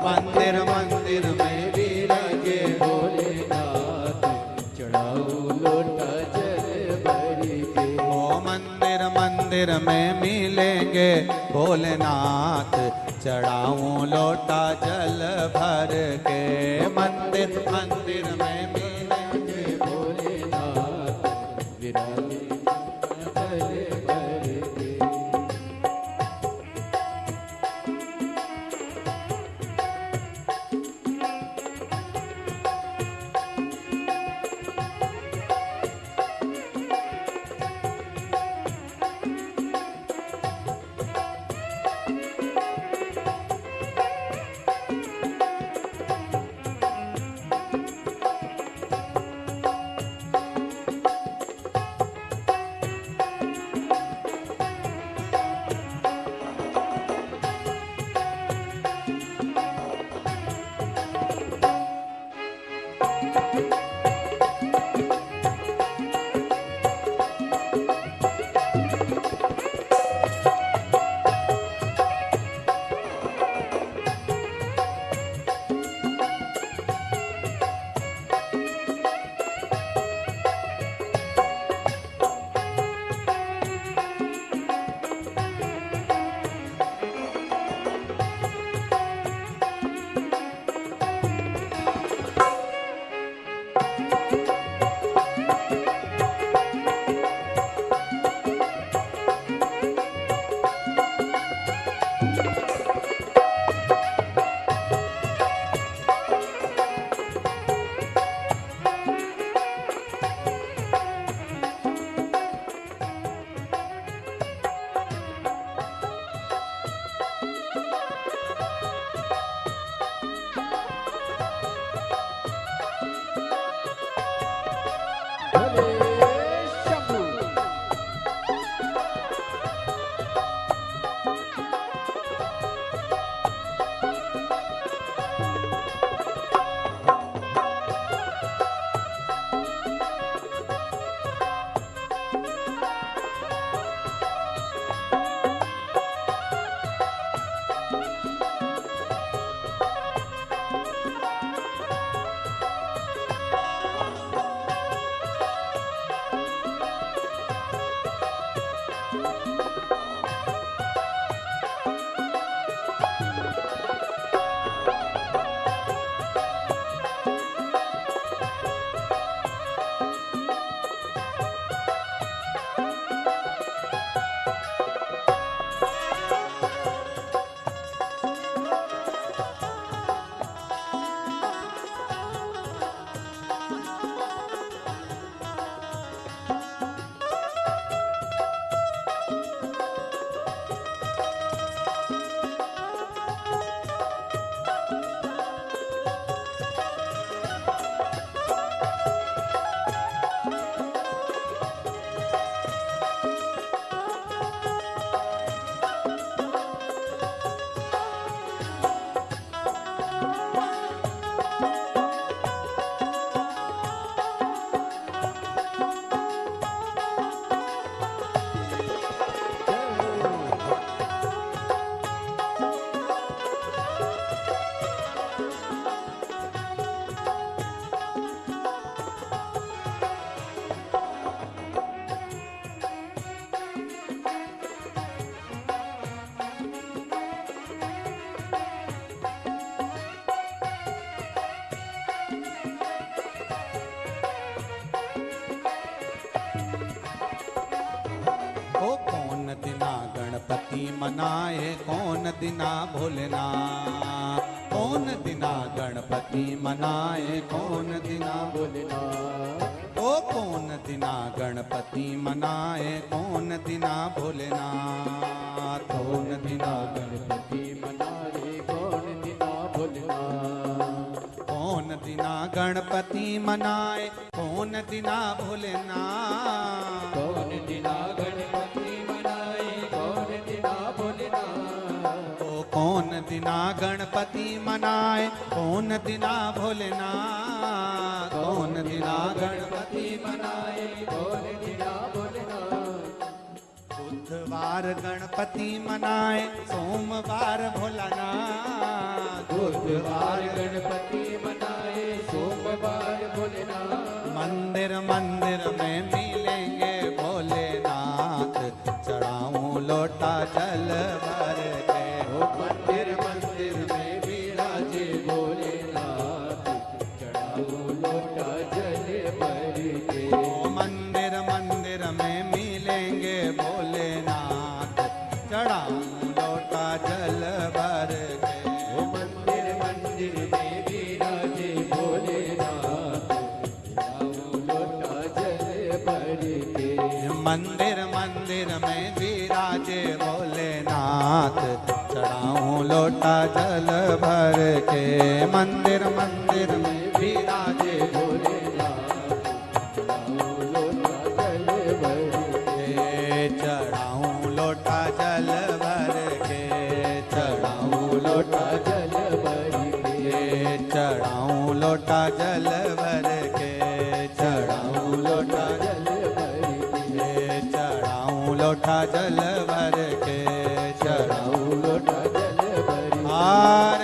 मंदिर मंदिर में मिलेंगे भोलेनाथ, चढ़ाऊं लोटा जल भर के। ओ मंदिर मंदिर में मिलेंगे भोलेनाथ, चढ़ाऊं लोटा जल भर के। मंदिर मंदिर में मिलेंगे भोलेनाथ, विराजे जल भर के। मनाए कौन दिना भोलेनाथ, कौन दिना गणपति मनाए कौन दिना भोलेनाथ। ओ कौन दिना गणपति मनाए कौन दिना भोलेनाथ, कौन दिना गणपति मनाए कौन दिना भोलेनाथ। गणपति मनाए कौन दिना भोलेनाथ। कौन दिना गणपति मनाए कौन दिना भोलेनाथ। ओ कौन दिना गणपति मनाए कौन दिना भोलेनाथ। कौन दिना गणपति मनाए कौन दिना भोलेनाथ। बुधवार गणपति मनाए सोमवार भोलानाथ। बुधवार गणपति मनाए सोमवार भोलेनाथ। मंदिर मंदिर में मिलेंगे भोलेनाथ चढ़ाऊं लोटा जल भर के। ओ मंदिर मंदिर में विराजे भोलेनाथ चढ़ाओ लोटा जल भर के। ओ मंदिर मंदिर में मिलेंगे भोलेनाथ चढ़ाऊं लोटा जल भर के। ओ मंदिर मंदिर में विराजे भोलेनाथ चढ़ाओ लोटा जल भर के। मंदिर मंदिर में विराजे भोलेनाथ चढ़ाऊं लोटा जल भर के। मंदिर मंदिर में विराजे भोलेनाथ चढ़ाओ लोटा जल भर के। चढ़ाऊं लोटा जल भर के। चढ़ाऊं लोटा जल भर के। चढ़ाऊं लोटा जल भर के। चढ़ाऊं लोटा जल भर के। चढ़ाऊं लोटा जल भर के। चढ़ाऊं लोटा जल भर के। हार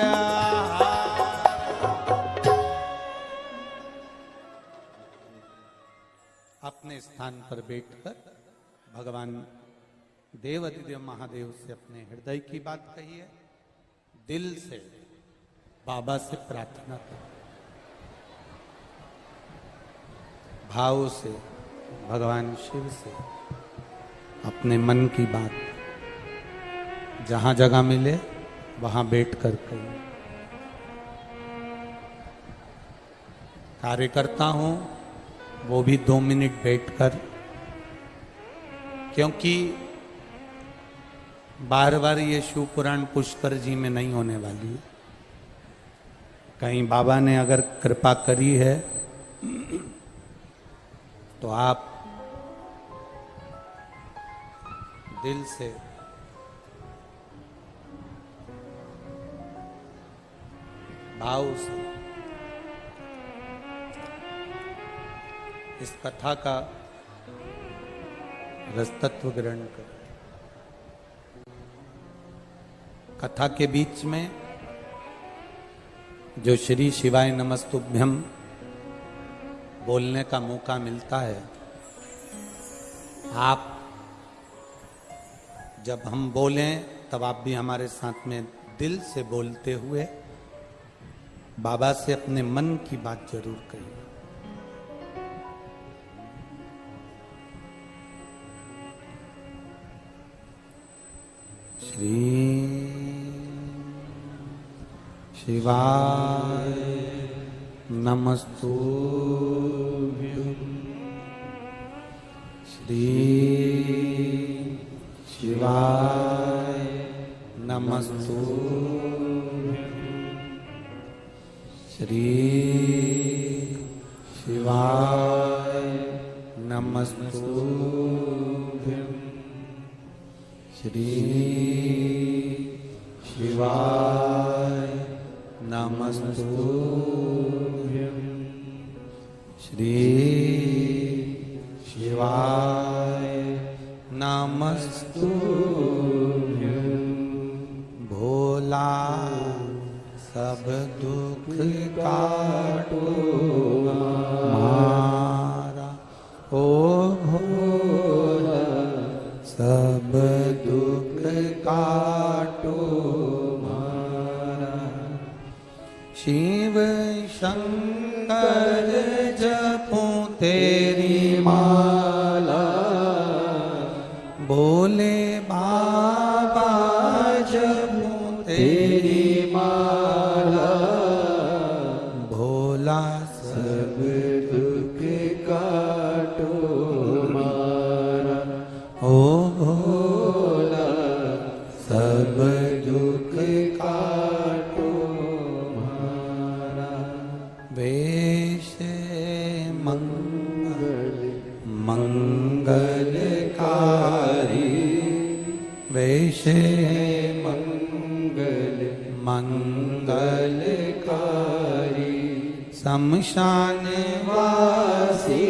अपने स्थान पर बैठकर भगवान देवाधिदेव महादेव से अपने हृदय की बात कहिए। दिल से बाबा से प्रार्थना करें। भाव से भगवान शिव से अपने मन की बात जहां जगह मिले वहां बैठकर कहिए। कार्य करता हूं वो भी 2 मिनट बैठकर, क्योंकि बार बार ये शिव पुराण पुष्कर जी में नहीं होने वाली है। कहीं बाबा ने अगर कृपा करी है तो आप दिल से भाव से इस कथा का रसतत्व ग्रहण करें। कथा के बीच में जो श्री शिवाय नमस्तुभ्यम बोलने का मौका मिलता है, आप जब हम बोलें तब आप भी हमारे साथ में दिल से बोलते हुए बाबा से अपने मन की बात जरूर कहिए। श्री शिवाय नमस्तुभ्यं। श्री शिवाय नमस्तुभ्यं। श्री शिवाय नमस्तुभ्यं। श्री शिवाय नमस्तुभ्यं। श्री शिवाय नमस्तुभ्यं। भोला सब दुख काटो हमारा, ओ भोला सब दुख काटो हमारा। शिव शंकर जपूं तेरी माला, भोले बाबा जपूं तेरी माला। भोला सब दुख काटो हमारा, ओ भोला सब दुख काटो हमारा। वेश वैसे मंगल मंगलकारी शमशान वासी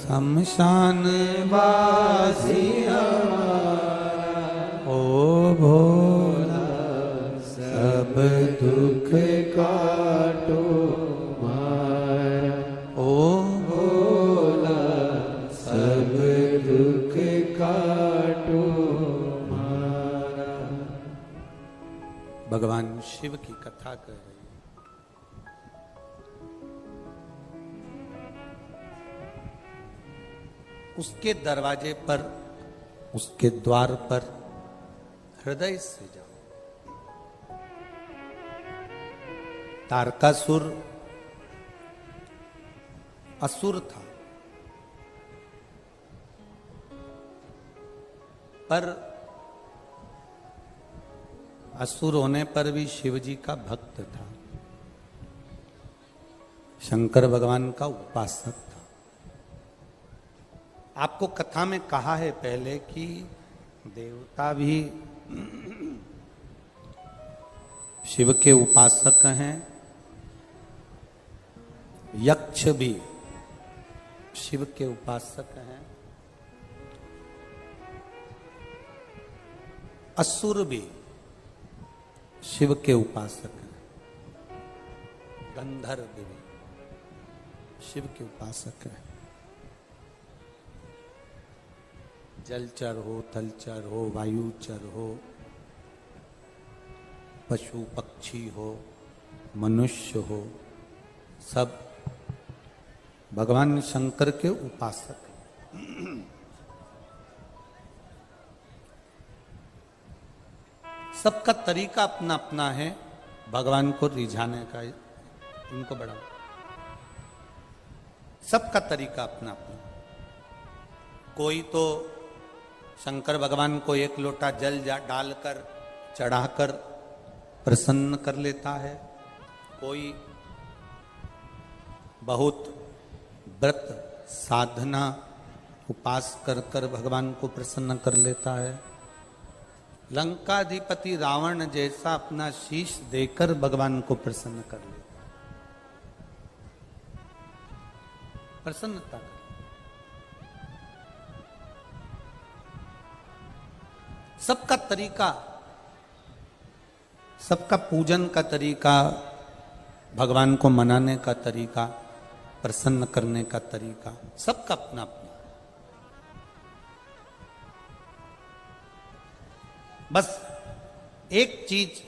शमशान वासी ओ भोला सब दुख काटो मारा ओ भोला सब दुख काटो मारा। भगवान शिव की कथा कर रही है। उसके दरवाजे पर, उसके द्वार पर हृदय से जाओ। तारकासुर असुर था, पर असुर होने पर भी शिवजी का भक्त था, शंकर भगवान का उपासक था। आपको कथा में कहा है पहले कि देवता भी शिव के उपासक हैं, यक्ष भी शिव के उपासक हैं, असुर भी शिव के उपासक हैं, गंधर्व भी शिव के उपासक हैं। जलचर हो, थलचर हो, वायुचर हो, पशु पक्षी हो, मनुष्य हो, सब भगवान शंकर के उपासक हैं। सबका तरीका अपना अपना है भगवान को रिझाने का। इनको बढ़ाओ। सबका तरीका अपना अपना। कोई तो शंकर भगवान को एक लोटा जल डालकर चढ़ाकर प्रसन्न कर लेता है, कोई बहुत व्रत साधना उपास कर कर भगवान को प्रसन्न कर लेता है। लंकाधिपति रावण जैसा अपना शीश देकर भगवान को प्रसन्न कर लेता है, प्रसन्नता कर। सबका तरीका, सबका पूजन का तरीका, भगवान को मनाने का तरीका, प्रसन्न करने का तरीका, सबका अपना अपना। बस एक चीज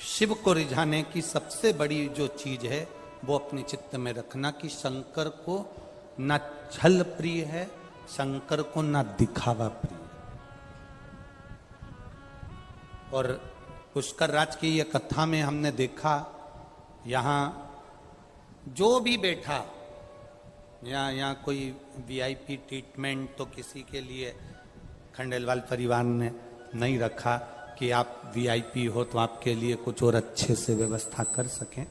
शिव को रिझाने की सबसे बड़ी जो चीज है वो अपने चित्त में रखना कि शंकर को ना छल प्रिय है, शंकर को ना दिखावा प्रिय। और पुष्कर राज की ये कथा में हमने देखा, यहाँ जो भी बैठा, यहाँ कोई वीआईपी ट्रीटमेंट तो किसी के लिए खंडेलवाल परिवार ने नहीं रखा कि आप वीआईपी हो तो आपके लिए कुछ और अच्छे से व्यवस्था कर सकें।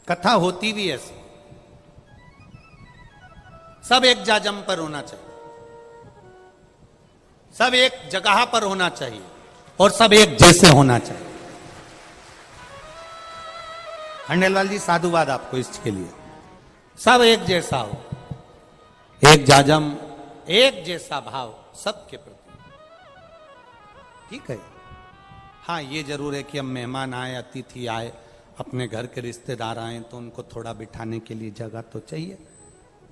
कथा होती भी ऐसी, सब एक जाजम पर होना चाहिए, सब एक जगह पर होना चाहिए और सब एक जैसे होना चाहिए। खंडेलवाल जी साधुवाद आपको इसके लिए। सब एक जैसा हो, एक जाजम, एक जैसा भाव सबके प्रति। ठीक है। हाँ, ये जरूर है कि अब मेहमान आए, अतिथि आए, अपने घर के रिश्तेदार आए तो उनको थोड़ा बिठाने के लिए जगह तो चाहिए।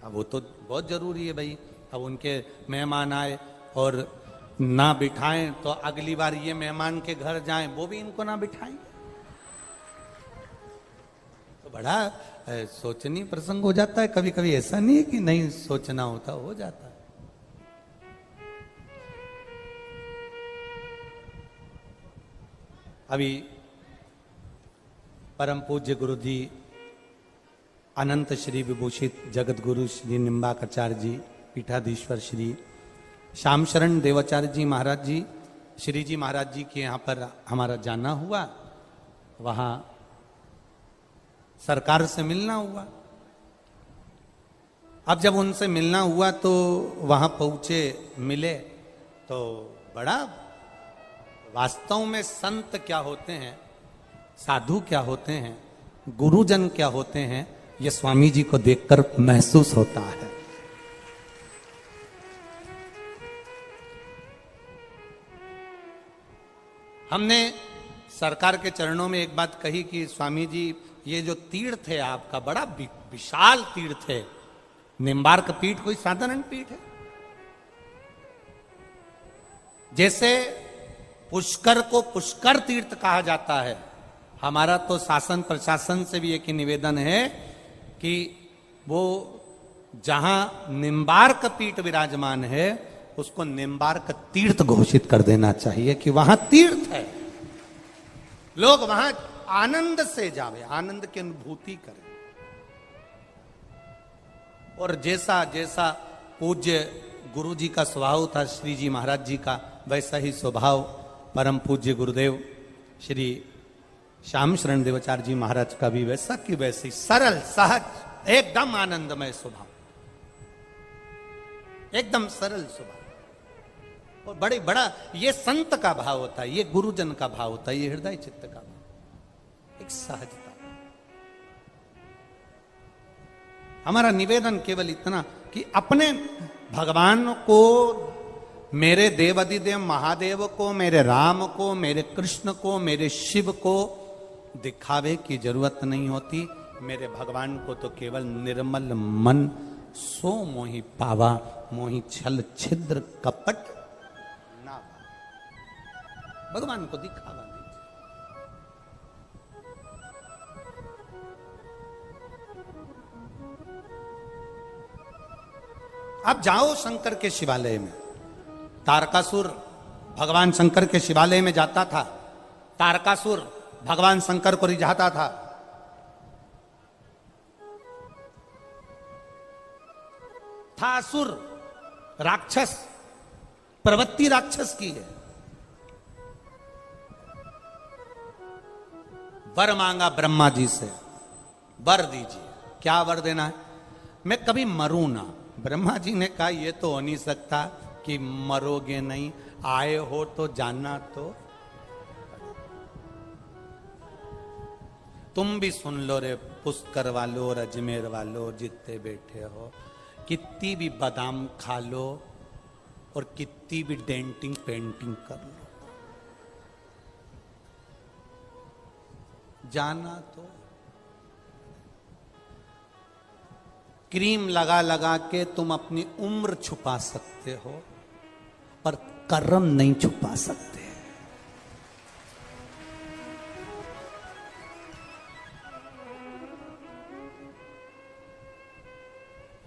अब वो तो बहुत जरूरी है भाई। अब उनके मेहमान आए और ना बिठाएं तो अगली बार ये मेहमान के घर जाएं वो भी इनको ना बिठाएंगे, तो बड़ा सोचनीय प्रसंग हो जाता है। कभी कभी ऐसा नहीं है कि नहीं सोचना होता, हो जाता है। अभी परम पूज्य गुरु जी अनंत श्री विभूषित जगत गुरु श्री निम्बाकाचार्य जी, पीठाधीश्वर श्री श्याम शरण देवाचार्य जी महाराज जी, श्री जी महाराज जी के यहाँ पर हमारा जाना हुआ, वहाँ सरकार से मिलना हुआ। अब जब उनसे मिलना हुआ तो वहां पहुंचे, मिले, तो बड़ा वास्तव में संत क्या होते हैं, साधु क्या होते हैं, गुरुजन क्या होते हैं, ये स्वामी जी को देखकर महसूस होता है। हमने सरकार के चरणों में एक बात कही कि स्वामी जी ये जो तीर्थ है आपका बड़ा विशाल तीर्थ है, निम्बार्क पीठ कोई साधारण पीठ है। जैसे पुष्कर को पुष्कर तीर्थ कहा जाता है, हमारा तो शासन प्रशासन से भी एक ही निवेदन है कि वो जहां निम्बार्क पीठ विराजमान है उसको निम्बार्क तीर्थ घोषित कर देना चाहिए कि वहां तीर्थ है, लोग वहां आनंद से जावे, आनंद की अनुभूति करें। और जैसा जैसा पूज्य गुरु जी का स्वभाव था, श्री जी महाराज जी का, वैसा ही स्वभाव परम पूज्य गुरुदेव श्री श्याम शरण देवाचार्य जी महाराज का भी वैसा कि वैसे ही सरल सहज एकदम आनंदमय स्वभाव, एकदम सरल स्वभाव। और बड़े बड़ा ये संत का भाव होता है, ये गुरुजन का भाव होता है, ये हृदय चित्त का भाव, एक सहजता। हमारा निवेदन केवल इतना कि अपने भगवान को, मेरे देवाधिदेव महादेव को, मेरे राम को, मेरे कृष्ण को, मेरे शिव को दिखावे की जरूरत नहीं होती। मेरे भगवान को तो केवल निर्मल मन सो मोहि पावा, मोहि छल छिद्र कपट ना। भगवान को दिखावा नहीं। अब जाओ शंकर के शिवालय में, तारकासुर भगवान शंकर के शिवालय में जाता था, तारकासुर भगवान शंकर को रिझाता था। था असुर, राक्षस, प्रवृत्ति राक्षस की है। वर मांगा ब्रह्मा जी से, वर दीजिए। क्या वर देना है? मैं कभी मरूं ना। ब्रह्मा जी ने कहा यह तो हो नहीं सकता कि मरोगे नहीं, आए हो तो जानना तो। तुम भी सुन लो रे पुष्कर वालो और अजमेर वालो, जितने बैठे हो, कितनी भी बादाम खा लो और कितनी भी डेंटिंग पेंटिंग कर लो, जाना तो। क्रीम लगा लगा के तुम अपनी उम्र छुपा सकते हो, पर कर्म नहीं छुपा सकते।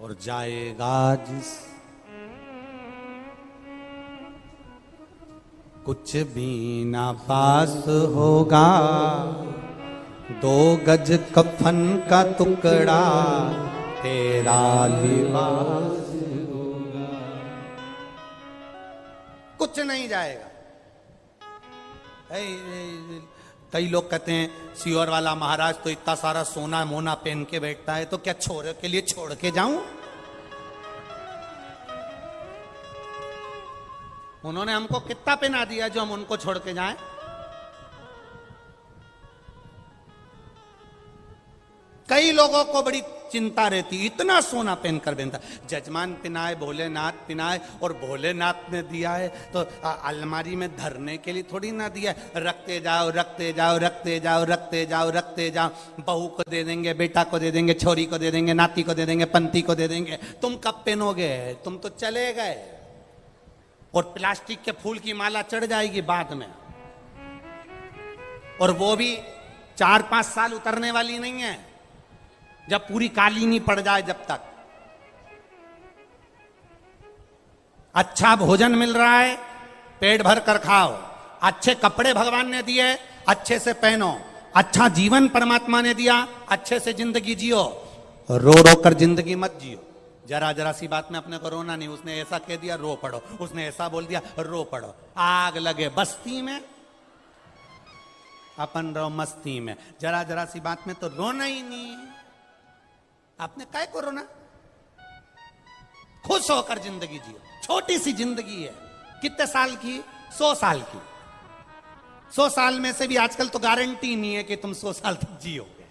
और जाएगा जिस कुछ भी ना पास होगा, 2 गज कफन का टुकड़ा तेरा लिबास होगा। कुछ नहीं जाएगा। कई लोग कहते हैं सियोर वाला महाराज तो इतना सारा सोना मोना पहन के बैठता है, तो क्या छोरे के लिए छोड़ के जाऊं? उन्होंने हमको कितना पहना दिया जो हम उनको छोड़ के जाएं? कई लोगों को बड़ी चिंता रहती, इतना सोना पहनकर बेनता। जजमान पिनाए, भोलेनाथ पिनाए, और भोलेनाथ ने दिया है तो अलमारी में धरने के लिए थोड़ी ना दिया है। रखते जाओ रखते जाओ रखते जाओ रखते जाओ रखते जाओ। बहू को दे देंगे, बेटा को दे देंगे, छोरी को दे देंगे, नाती को दे देंगे, पंती को दे देंगे। तुम कब पहनोगे? तुम तो चले गए। और प्लास्टिक के फूल की माला चढ़ जाएगी बाद में, और वो भी 4-5 साल उतरने वाली नहीं है, जब पूरी काली नहीं पड़ जाए। जब तक अच्छा भोजन मिल रहा है पेट भर कर खाओ, अच्छे कपड़े भगवान ने दिए अच्छे से पहनो, अच्छा जीवन परमात्मा ने दिया अच्छे से जिंदगी जियो, रो रो कर जिंदगी मत जियो। जरा जरा सी बात में अपने को रोना नहीं। उसने ऐसा कह दिया रो पड़ो, उसने ऐसा बोल दिया रो पड़ो। आग लगे बस्ती में, अपन रहो मस्ती में। जरा जरा सी बात में तो रोना ही नहीं। आपने काय को रोना? खुश होकर जिंदगी जियो। छोटी सी जिंदगी है, कितने साल की? 100 साल की। 100 साल में से भी आजकल तो गारंटी नहीं है कि तुम 100 साल तक जियोगे।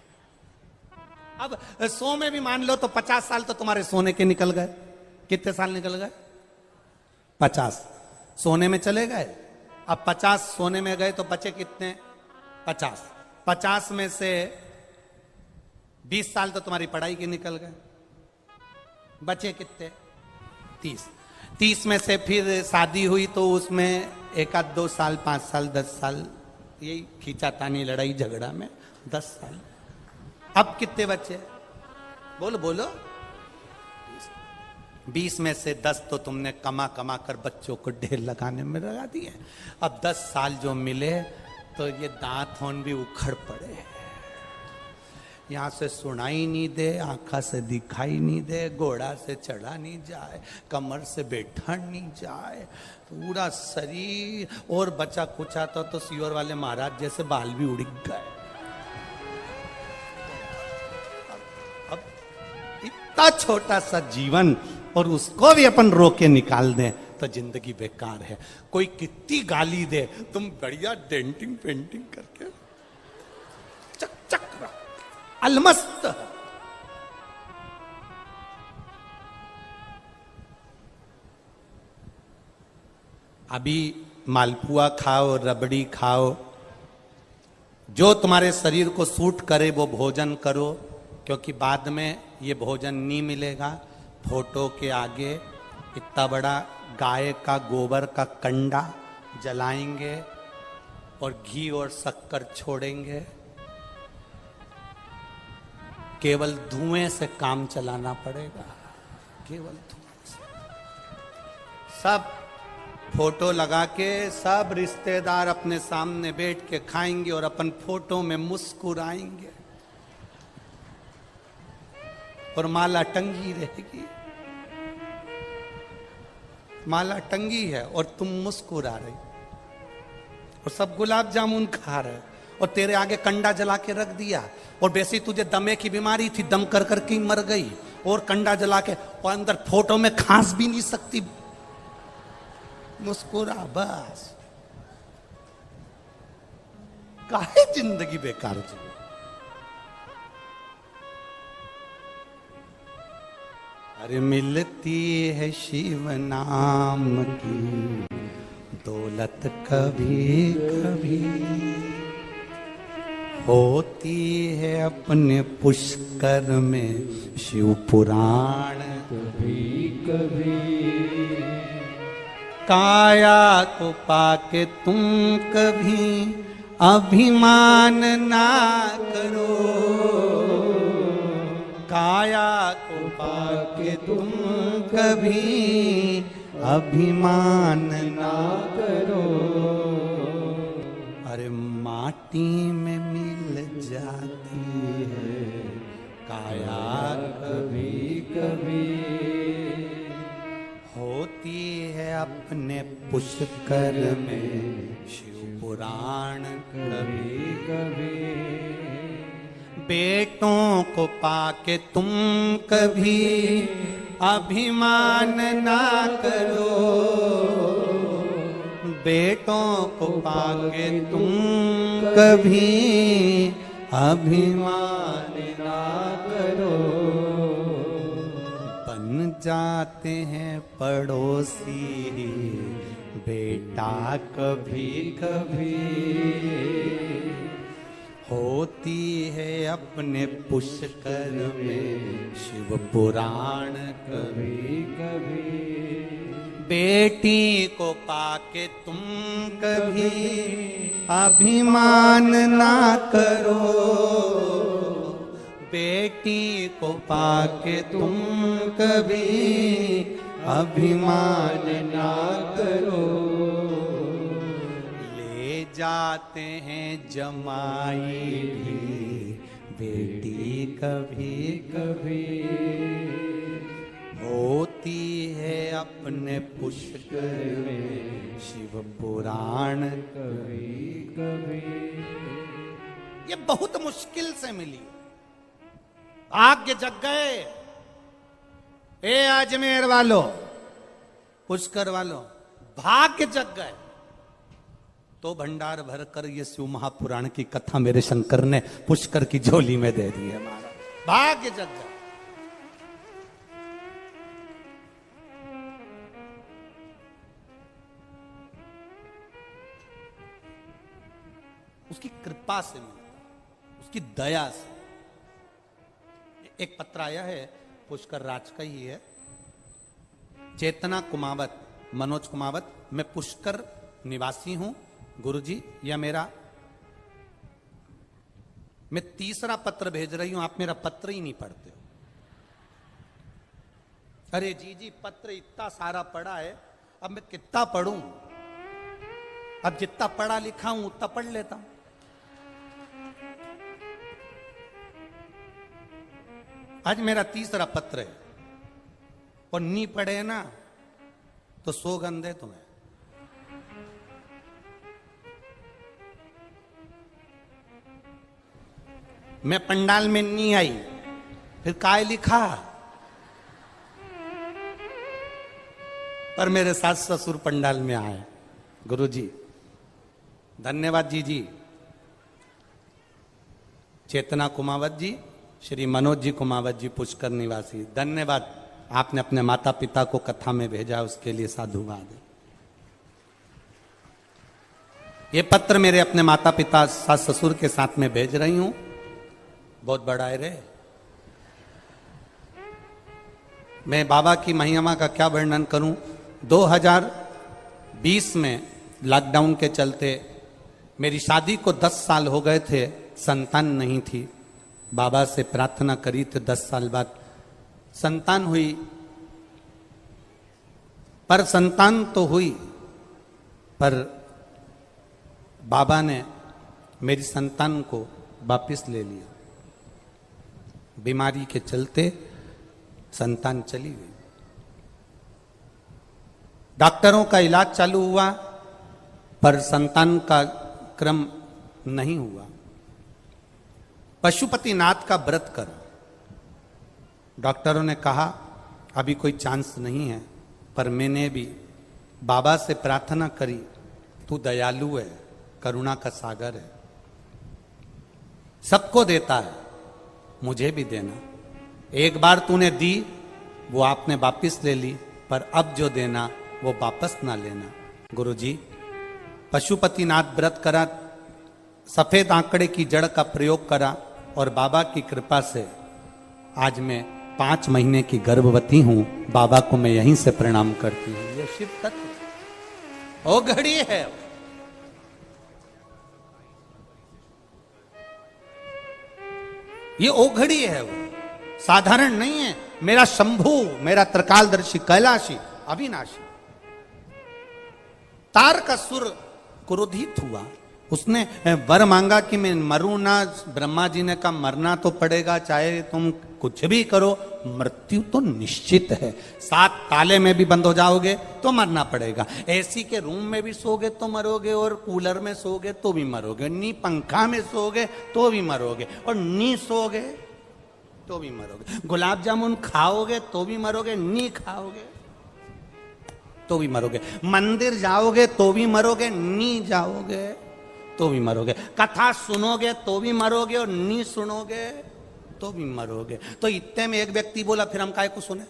अब 100 में भी मान लो तो 50 साल तो तुम्हारे सोने के निकल गए। कितने साल निकल गए? 50 सोने में चले गए। अब 50 सोने में गए तो बचे कितने? 50। 50 में से 20 साल तो तुम्हारी पढ़ाई के निकल गए, बचे कितने? 30। 30 में से फिर शादी हुई तो उसमें 1 आध 2 साल, 5 साल, 10 साल, यही खींचातानी लड़ाई झगड़ा में 10 साल। अब कितने बचे? बोलो बोलो। 20 में से 10 तो तुमने कमा कमा कर बच्चों को ढेर लगाने में लगा दिए। अब 10 साल जो मिले तो ये दांत होन भी उखड़ पड़े हैं। यहां से सुनाई नहीं दे, आंखा से दिखाई नहीं दे, घोड़ा से चढ़ा नहीं जाए, कमर से बैठा नहीं जाए, पूरा शरीर और बचा कुचा तो सियोर वाले महाराज जैसे बाल भी उड़ गए। अब इतना छोटा सा जीवन और उसको भी अपन रोके निकाल दें तो जिंदगी बेकार है। कोई कितनी गाली दे, तुम बढ़िया डेंटिंग पेंटिंग करके चक चक अलमस्त। अभी मालपुआ खाओ, रबड़ी खाओ, जो तुम्हारे शरीर को सूट करे वो भोजन करो, क्योंकि बाद में ये भोजन नहीं मिलेगा। फोटो के आगे इतना बड़ा गाय का गोबर का कंडा जलाएंगे और घी और शक्कर छोड़ेंगे। केवल धुएं से काम चलाना पड़ेगा, केवल धुएं से। सब फोटो लगा के सब रिश्तेदार अपने सामने बैठ के खाएंगे और अपन फोटो में मुस्कुराएंगे और माला टंगी रहेगी। माला टंगी है और तुम मुस्कुरा रही और सब गुलाब जामुन खा रहे और तेरे आगे कंडा जला के रख दिया। और वैसे तुझे दमे की बीमारी थी, दम कर कर के मर गई और कंडा जला के, और अंदर फोटो में खांस भी नहीं सकती, मुस्कुरा बस। काहे जिंदगी बेकार जी। अरे मिलती है शिव नाम की दौलत कभी कभी, होती है अपने पुष्कर में शिव पुराण कभी कभी। काया को पाके तुम कभी अभिमान ना करो, काया को पाके तुम कभी अभिमान ना करो। अरे माटी में मिल जाती है काया कभी कभी, होती है अपने पुष्कर में शिव पुराण कभी कभी। बेटों को पाके तुम कभी अभिमान ना करो, बेटों को पाके तुम कभी अभिमान ना करो। बन जाते हैं पड़ोसी बेटा कभी कभी, होती है अपने पुष्कर में शिव पुराण कभी कभी। बेटी को पाके तुम कभी अभिमान ना करो, बेटी को पाके तुम कभी अभिमान ना करो। ले जाते हैं जमाई भी बेटी कभी कभी, होती है अपने पुष्कर में शिव पुराण कभी कभी। ये बहुत मुश्किल से मिली, भाग्य जग गए। ए अजमेर वालों, पुष्कर वालों, भाग्य जग गए तो भंडार भर कर ये शिव महापुराण की कथा मेरे शंकर ने पुष्कर की झोली में दे दी है। महाराज भाग्य जग गए। उसकी कृपा से मिलता, उसकी दया से। एक पत्र आया है, पुष्कर राज का ही है। चेतना कुमावत, मनोज कुमावत, मैं पुष्कर निवासी हूं गुरुजी, यह मेरा, मैं तीसरा पत्र भेज रही हूं, आप मेरा पत्र ही नहीं पढ़ते हो। अरे जी पत्र इतना सारा पढ़ा है, अब मैं कितना पढ़ूं? अब जितना पढ़ा लिखा हूं उतना पढ़ लेता हूं। आज मेरा तीसरा पत्र है और नहीं पढ़े ना तो सौगंध है तुम्हें। मैं पंडाल में नहीं आई, फिर काय लिखा? पर मेरे सास ससुर पंडाल में आए। गुरुजी धन्यवाद जी। चेतना कुमावत जी, श्री मनोज जी कुमावत जी, पुष्कर निवासी, धन्यवाद। आपने अपने माता पिता को कथा में भेजा, उसके लिए साधुवाद। ये पत्र मेरे अपने माता पिता सास ससुर के साथ में भेज रही हूं। बहुत बड़ा है रे। मैं बाबा की महिमा का क्या वर्णन करूं। 2020 में लॉकडाउन के चलते मेरी शादी को 10 साल हो गए थे, संतान नहीं थी। बाबा से प्रार्थना करी तो 10 साल बाद संतान हुई। पर संतान तो हुई, पर बाबा ने मेरी संतान को वापिस ले लिया। बीमारी के चलते संतान चली गई। डॉक्टरों का इलाज चालू हुआ, पर संतान का क्रम नहीं हुआ। पशुपतिनाथ का व्रत कर, डॉक्टरों ने कहा अभी कोई चांस नहीं है। पर मैंने भी बाबा से प्रार्थना करी, तू दयालु है, करुणा का सागर है, सबको देता है, मुझे भी देना। एक बार तूने दी, वो आपने वापिस ले ली, पर अब जो देना वो वापस ना लेना। गुरुजी पशुपतिनाथ व्रत करा, सफेद आंकड़े की जड़ का प्रयोग करा, और बाबा की कृपा से आज मैं 5 महीने की गर्भवती हूं। बाबा को मैं यहीं से प्रणाम करती हूं। ये शिव तत्व ओ घड़ी है। ये ओघड़ी है, वो साधारण नहीं है। मेरा शंभु, मेरा त्रिकालदर्शी, कैलाशी, अविनाशी। तार का सुर क्रोधित हुआ, उसने वर मांगा कि मैं मरूं ना। ब्रह्मा जी ने कहा मरना तो पड़ेगा, चाहे तुम कुछ भी करो, मृत्यु तो निश्चित है। 7 ताले में भी बंद हो जाओगे तो मरना पड़ेगा। एसी के रूम में भी सोगे तो मरोगे, और कूलर में सोगे तो भी मरोगे, नी पंखा में सोगे तो भी मरोगे, और नी सोगे तो भी मरोगे। गुलाब जामुन खाओगे तो भी मरोगे, नी खाओगे तो भी मरोगे। मंदिर जाओगे तो भी मरोगे, नी जाओगे तो भी मरोगे। कथा सुनोगे तो भी मरोगे, और नी सुनोगे तो भी मरोगे। तो इतने में एक व्यक्ति बोला फिर हम काहे को सुने,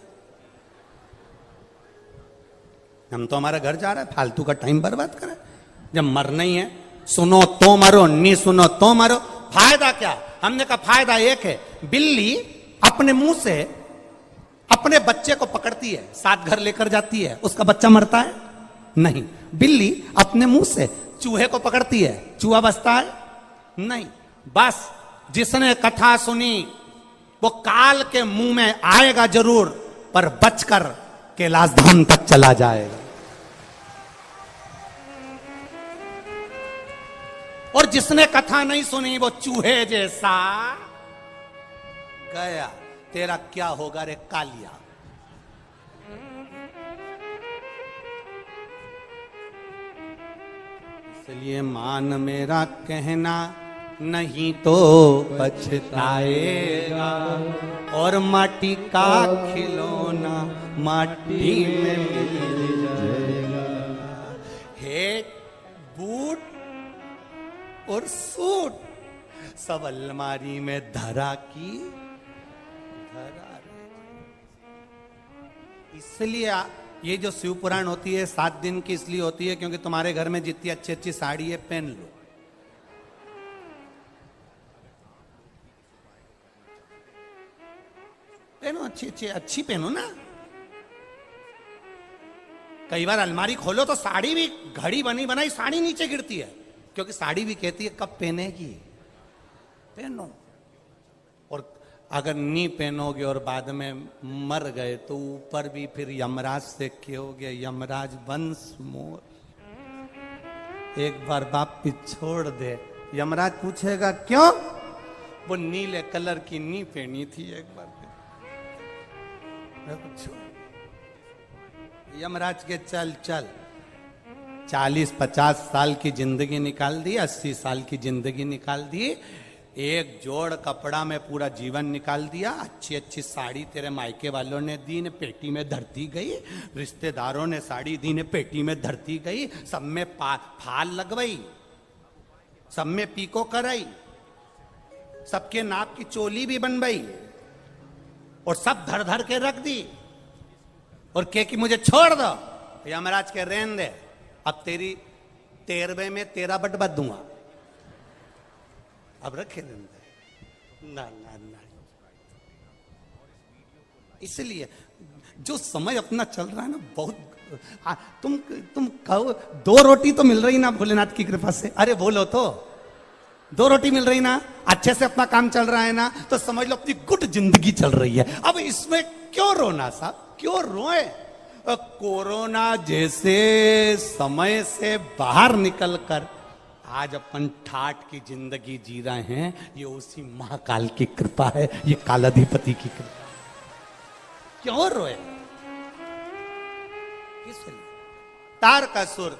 हम तो हमारा घर जा रहा है, फालतू का टाइम बर्बाद करें। जब मरना ही है, सुनो तो मरो, नी सुनो तो मरो, फायदा क्या? हमने कहा फायदा एक है। बिल्ली अपने मुंह से अपने बच्चे को पकड़ती है, साथ घर लेकर जाती है, उसका बच्चा मरता है? नहीं। बिल्ली अपने मुंह से चूहे को पकड़ती है, चूहा बचता है? नहीं। बस जिसने कथा सुनी वो काल के मुंह में आएगा जरूर, पर बचकर कैलाश धाम तक चला जाएगा। और जिसने कथा नहीं सुनी वो चूहे जैसा गया। तेरा क्या होगा रे कालिया? इसलिए मान मेरा कहना, नहीं तो पछताएगा, और माटी का खिलौना माटी में मिल जाएगा। है बूट और सूट सब अलमारी में धरा की धरा रहे। इसलिए ये जो शिव पुराण होती है 7 दिन की इसलिए होती है क्योंकि तुम्हारे घर में जितनी अच्छी अच्छी साड़ी है पहन लो। पहनो अच्छी पहनो ना। कई बार अलमारी खोलो तो साड़ी भी घड़ी बनी बनाई साड़ी नीचे गिरती है क्योंकि साड़ी भी कहती है कब पहनेगी, पहनो। और अगर नहीं पहनोगे और बाद में मर गए तो ऊपर भी फिर यमराज से कहोगे यमराज वंस मोर, एक बार वापिस छोड़ दे। यमराज पूछेगा क्यों? वो नीले कलर की नी पहनी थी एक बार। यमराज के चल 40-50 साल की जिंदगी निकाल दी, 80 साल की जिंदगी निकाल दी, एक जोड़ कपड़ा में पूरा जीवन निकाल दिया। अच्छी साड़ी तेरे मायके वालों ने दी ने पेटी में धरती गई, रिश्तेदारों ने साड़ी दी ने पेटी में धरती गई, सब में फाल लगवाई, सब में पीको कराई, सबके नाप की चोली भी बनवाई और सब धर धर के रख दी और कि मुझे छोड़ दो। यमराज के रहन दे, अब तेरी 13वें में 13 बट दूंगा, अब रखे दे ना ना ना। इसलिए जो समय अपना चल रहा है ना बहुत तुम कहो 2 रोटी तो मिल रही ना भोलेनाथ की कृपा से। अरे बोलो तो 2 रोटी मिल रही ना, अच्छे से अपना काम चल रहा है ना, तो समझ लो अपनी गुड जिंदगी चल रही है। अब इसमें क्यों रोना साहब, क्यों रोए? कोरोना जैसे समय से बाहर निकलकर आज अपन ठाठ की जिंदगी जी रहे हैं, ये उसी महाकाल की कृपा है, ये कालाधिपति की कृपा। क्यों रोए? इसलिए तारकासुर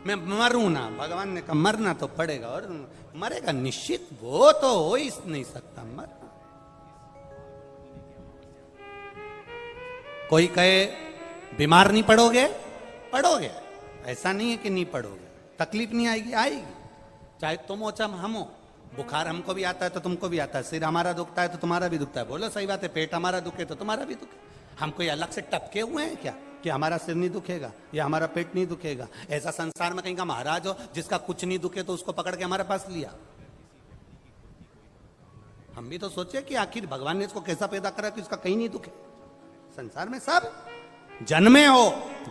मैं मरूं ना, भगवान ने कहा मरना तो पड़ेगा और मरेगा निश्चित, वो तो हो ही नहीं सकता मरना। कोई कहे बीमार नहीं पड़ोगे, पड़ोगे, ऐसा नहीं है कि नहीं पड़ोगे, तकलीफ नहीं आएगी, आएगी। चाहे तुम हो चाहे हम हो, बुखार हमको भी आता है तो तुमको भी आता है, सिर हमारा दुखता है तो तुम्हारा भी दुखता है, बोलो सही बात है, पेट हमारा दुखे तो तुम्हारा भी दुखे। हम कोई अलग से टपके हुए हैं क्या कि हमारा सिर नहीं दुखेगा या हमारा पेट नहीं दुखेगा? ऐसा संसार में कहीं का महाराज हो जिसका कुछ नहीं दुखे तो उसको पकड़ के हमारे पास लिया? हम भी तो सोचे कि आखिर भगवान ने इसको कैसा पैदा करा कि इसका कहीं नहीं दुखे। संसार में सब जन्मे हो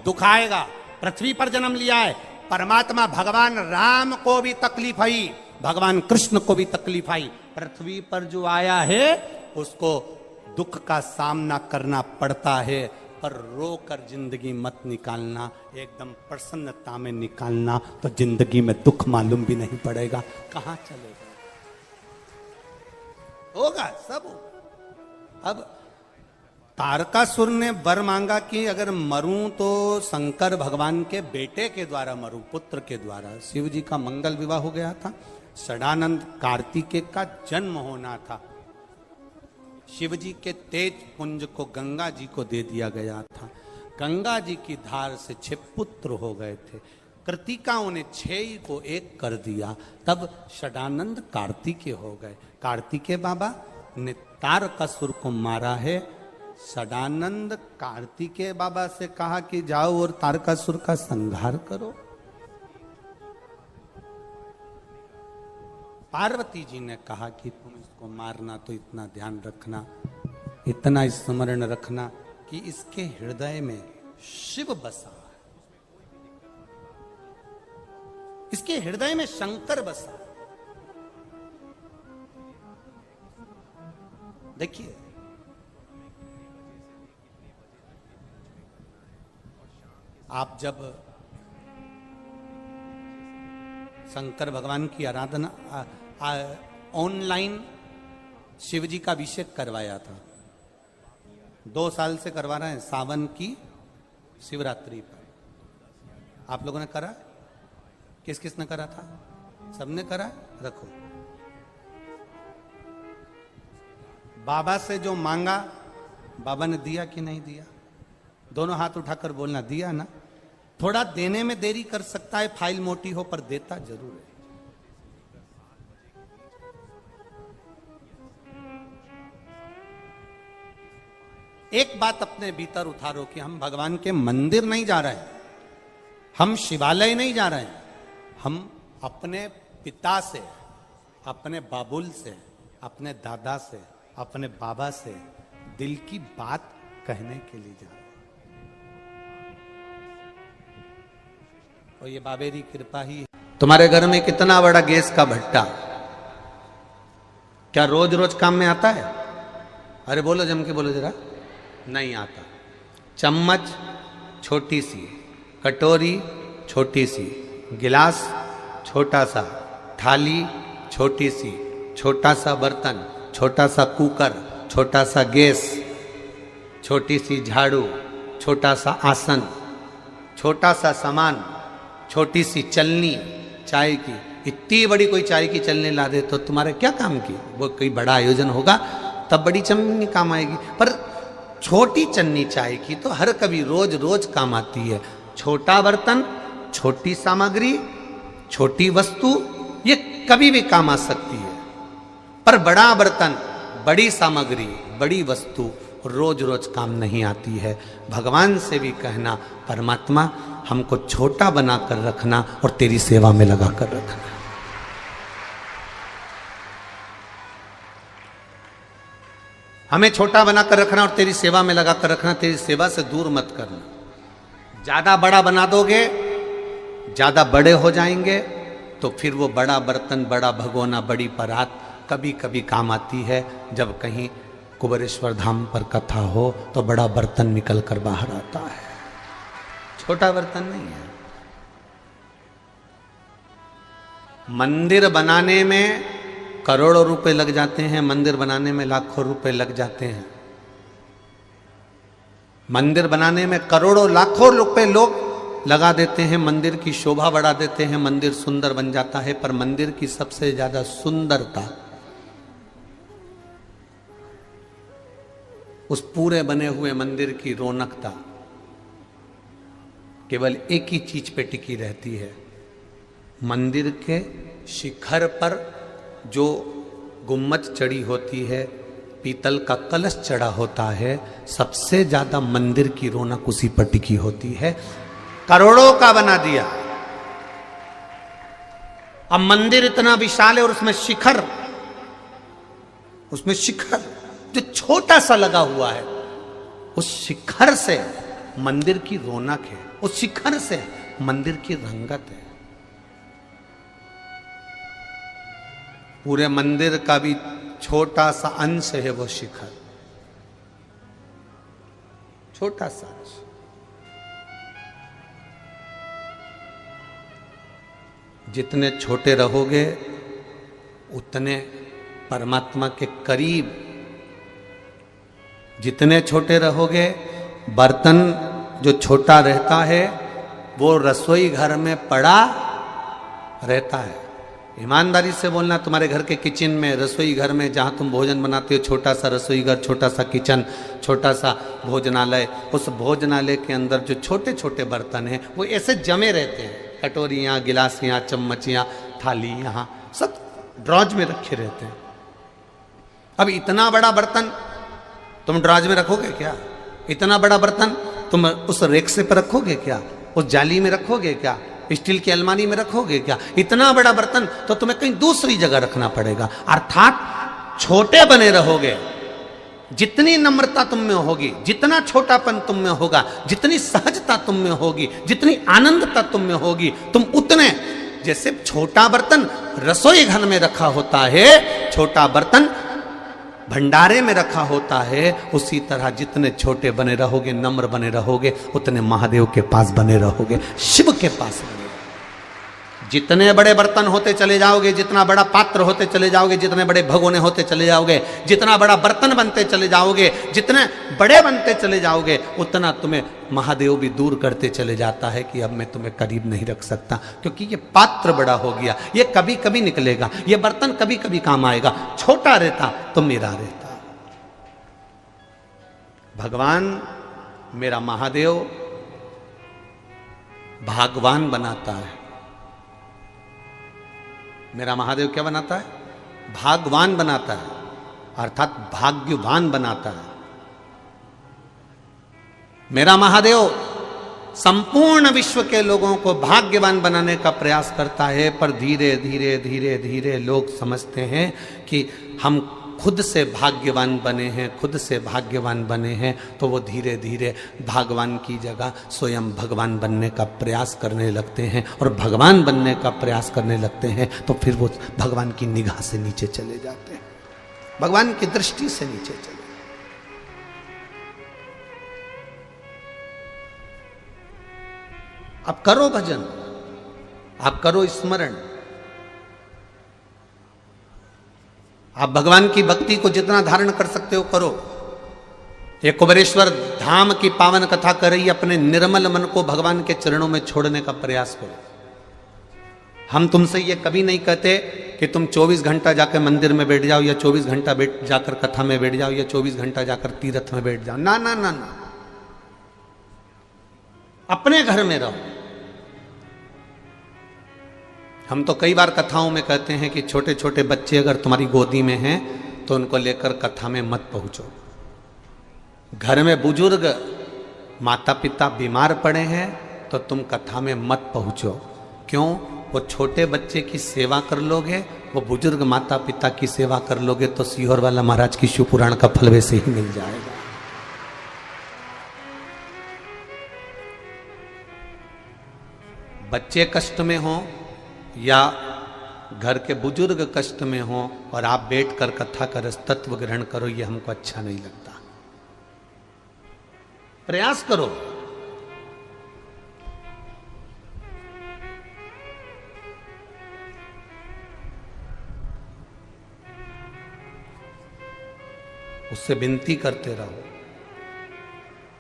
दुख आएगा, पृथ्वी पर जन्म लिया है परमात्मा भगवान राम को भी तकलीफ आई, भगवान कृष्ण को भी तकलीफ आई, पृथ्वी पर जो आया है उसको दुख का सामना करना पड़ता है, पर रो कर जिंदगी मत निकालना, एकदम प्रसन्नता में निकालना, तो जिंदगी में दुख मालूम भी नहीं पड़ेगा, कहां चलेगा, होगा सब होगा। अब तारकासुर ने वर मांगा कि अगर मरूं तो शंकर भगवान के बेटे के द्वारा मरूं, पुत्र के द्वारा। शिव जी का मंगल विवाह हो गया था, षडानंद कार्तिकेय का जन्म होना था, शिव जी के तेज पुंज को गंगा जी को दे दिया गया था, गंगा जी की धार से 6 पुत्र हो गए थे, कृतिकाओं ने 6 को 1 कर दिया, तब षडानंद कार्तिकेय हो गए। कार्तिकेय बाबा ने तारकासुर को मारा है, षडानंद कार्तिकेय बाबा से कहा कि जाओ और तारकासुर का संहार करो। पार्वती जी ने कहा कि तुम इसको मारना तो इतना ध्यान रखना, इतना स्मरण रखना कि इसके हृदय में शिव बसा है, इसके हृदय में शंकर बसा। देखिए आप जब शंकर भगवान की आराधना ऑनलाइन शिव जी का अभिषेक करवाया था, 2 साल से करवा रहे हैं, सावन की शिवरात्रि पर। आप लोगों ने करा? किस किस ने करा था? सबने करा? रखो। बाबा से जो मांगा बाबा ने दिया कि नहीं दिया? दोनों हाथ उठाकर बोलना, दिया ना। थोड़ा देने में देरी कर सकता है, फाइल मोटी हो, पर देता जरूर है। एक बात अपने भीतर उतारो कि हम भगवान के मंदिर नहीं जा रहे हैं, हम शिवालय नहीं जा रहे हैं, हम अपने पिता से, अपने बाबुल से, अपने दादा से, अपने बाबा से दिल की बात कहने के लिए जा रहे हैं। और ये बाबेरी कृपा ही है। तुम्हारे घर में कितना बड़ा गैस का भट्टा, क्या रोज रोज काम में आता है? अरे बोलो, जम के बोलो जरा। नहीं आता। चम्मच छोटी सी, कटोरी छोटी सी, गिलास छोटा सा, थाली छोटी सी, छोटा सा बर्तन, छोटा सा कुकर, छोटा सा गैस, छोटी सी झाड़ू, छोटा सा आसन, छोटा सा सामान, छोटी सी चलनी चाय की। इतनी बड़ी कोई चाय की चलनी ला दे तो तुम्हारे क्या काम की? वो कोई बड़ा आयोजन होगा तब बड़ी चलनी काम आएगी, पर छोटी चन्नी चाय की तो हर कभी रोज रोज काम आती है। छोटा बर्तन, छोटी सामग्री, छोटी वस्तु, ये कभी भी काम आ सकती है, पर बड़ा बर्तन, बड़ी सामग्री, बड़ी वस्तु रोज रोज काम नहीं आती है। भगवान से भी कहना, परमात्मा हमको छोटा बनाकर रखना और तेरी सेवा में लगा कर रखना। हमें छोटा बनाकर रखना और तेरी सेवा में लगा कर रखना, तेरी सेवा से दूर मत करना। ज्यादा बड़ा बना दोगे, ज्यादा बड़े हो जाएंगे, तो फिर वो बड़ा बर्तन, बड़ा भगोना, बड़ी परात कभी कभी काम आती है। जब कहीं कुबेरेश्वर धाम पर कथा हो तो बड़ा बर्तन निकल कर बाहर आता है, छोटा बर्तन नहीं है। मंदिर बनाने में करोड़ों रुपए लग जाते हैं, मंदिर बनाने में लाखों रुपए लग जाते हैं। मंदिर बनाने में करोड़ों लाखों रुपए लोग लगा देते हैं, मंदिर की शोभा बढ़ा देते हैं, मंदिर सुंदर बन जाता है। पर मंदिर की सबसे ज्यादा सुंदरता उस पूरे बने हुए मंदिर की रौनकता केवल एक ही चीज पे टिकी रहती है। मंदिर के शिखर पर जो गुम्मज चढ़ी होती है, पीतल का कलश चढ़ा होता है, सबसे ज्यादा मंदिर की रौनक उसी पर टिकी होती है। करोड़ों का बना दिया, अब मंदिर इतना विशाल है और उसमें शिखर जो छोटा सा लगा हुआ है, उस शिखर से मंदिर की रौनक है, उस शिखर से मंदिर की रंगत है। पूरे मंदिर का भी छोटा सा अंश है वो शिखर, छोटा सा अंश। जितने छोटे रहोगे उतने परमात्मा के करीब, जितने छोटे रहोगे, बर्तन जो छोटा रहता है वो रसोई घर में पड़ा रहता है। ईमानदारी से बोलना, तुम्हारे घर के किचन में, रसोई घर में जहाँ तुम भोजन बनाते हो, छोटा सा रसोई घर, छोटा सा किचन, छोटा सा भोजनालय, उस भोजनालय के अंदर जो छोटे छोटे बर्तन हैं वो ऐसे जमे रहते हैं। कटोरियाँ, गिलासियाँ, चम्मचियाँ, थाली यहाँ सब ड्रॉज में रखे रहते हैं। अब इतना बड़ा बर्तन तुम ड्रॉज में रखोगे क्या? इतना बड़ा बर्तन तुम उस रेक्से पर रखोगे क्या? उस जाली में रखोगे क्या? स्टील की अलमारी में रखोगे क्या? इतना बड़ा बर्तन तो तुम्हें कहीं दूसरी जगह रखना पड़ेगा। अर्थात छोटे बने रहोगे, जितनी नम्रता तुम में होगी, जितना छोटापन तुम में होगा, जितनी सहजता तुम में होगी, जितनी आनंदता तुम में होगी, तुम उतने, जैसे छोटा बर्तन रसोई घर में रखा होता है, छोटा बर्तन भंडारे में रखा होता है, उसी तरह जितने छोटे बने रहोगे, नम्र बने रहोगे, उतने महादेव के पास बने रहोगे, शिव के पास बने रहोगे। जितने बड़े बर्तन होते चले जाओगे, जितना बड़ा पात्र होते चले जाओगे, जितने बड़े भगोने होते चले जाओगे, जितना बड़ा बर्तन बनते चले जाओगे, जितने बड़े बनते चले जाओगे, उतना तुम्हें महादेव भी दूर करते चले जाता है कि अब मैं तुम्हें करीब नहीं रख सकता, क्योंकि ये पात्र बड़ा हो गया, ये कभी कभी निकलेगा, ये बर्तन कभी कभी काम आएगा। छोटा रहता तो मेरा रहता। भगवान मेरा महादेव भागवान बनाता है। मेरा महादेव क्या बनाता है? भागवान बनाता है, अर्थात भाग्यवान बनाता है। मेरा महादेव संपूर्ण विश्व के लोगों को भाग्यवान बनाने का प्रयास करता है, पर धीरे धीरे धीरे धीरे लोग समझते हैं कि हम खुद से भाग्यवान बने हैं, खुद से भाग्यवान बने हैं, तो वो धीरे धीरे भगवान की जगह स्वयं भगवान बनने का प्रयास करने लगते हैं। और भगवान बनने का प्रयास करने लगते हैं तो फिर वो भगवान की निगाह से नीचे चले जाते हैं, भगवान की दृष्टि से नीचे चले। आप करो भजन, आप करो स्मरण, आप भगवान की भक्ति को जितना धारण कर सकते हो करो। ये कुबेरेश्वर धाम की पावन कथा कर रही, अपने निर्मल मन को भगवान के चरणों में छोड़ने का प्रयास करो। हम तुमसे ये कभी नहीं कहते कि तुम 24 घंटा जाकर मंदिर में बैठ जाओ, या 24 घंटा जाकर कथा में बैठ जाओ, या 24 घंटा जाकर तीर्थ में बैठ जाओ। ना ना ना ना, अपने घर में रहो। हम तो कई बार कथाओं में कहते हैं कि छोटे छोटे बच्चे अगर तुम्हारी गोदी में हैं तो उनको लेकर कथा में मत पहुंचो। घर में बुजुर्ग माता पिता बीमार पड़े हैं तो तुम कथा में मत पहुंचो। क्यों? वो छोटे बच्चे की सेवा कर लोगे, वो बुजुर्ग माता पिता की सेवा कर लोगे तो सीहोर वाला महाराज की शिव पुराण का फल वैसे ही मिल जाएगा। बच्चे कष्ट में हो या घर के बुजुर्ग कष्ट में हो और आप बैठकर कथा का रस तत्व ग्रहण करो, ये हमको अच्छा नहीं लगता। प्रयास करो। उससे विनती करते रहो,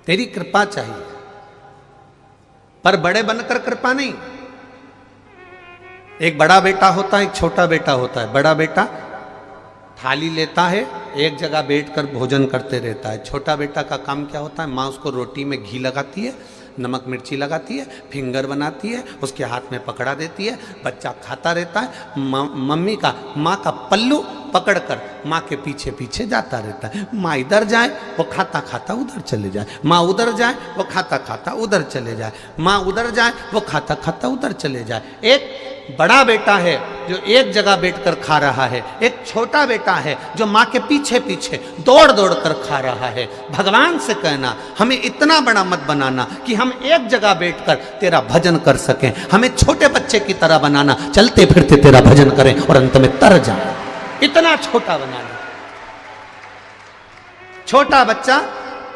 तेरी कृपा चाहिए, पर बड़े बनकर कृपा नहीं। एक बड़ा बेटा होता है, एक छोटा बेटा होता है। बड़ा बेटा थाली लेता है, एक जगह बैठकर भोजन करते रहता है। छोटा बेटा का काम क्या होता है? माँ उसको रोटी में घी लगाती है, नमक मिर्ची लगाती है, फिंगर बनाती है, उसके हाथ में पकड़ा देती है, बच्चा खाता रहता है। माँ का पल्लू पकड़कर माँ के पीछे पीछे जाता रहता है। माँ इधर जाए वो खाता खाता उधर चले जाए, माँ उधर जाए वो खाता खाता उधर चले जाए, माँ उधर जाए वो खाता खाता उधर चले जाए। एक बड़ा बेटा है जो एक जगह बैठकर खा रहा है, एक छोटा बेटा है जो माँ के पीछे पीछे दौड़ दौड़ कर खा रहा है। भगवान से कहना हमें इतना बड़ा मत बनाना कि हम एक जगह बैठकर तेरा भजन कर सकें, हमें छोटे बच्चे की तरह बनाना, चलते फिरते तेरा भजन करें और अंत में तर जाए। इतना छोटा बनाना। छोटा बच्चा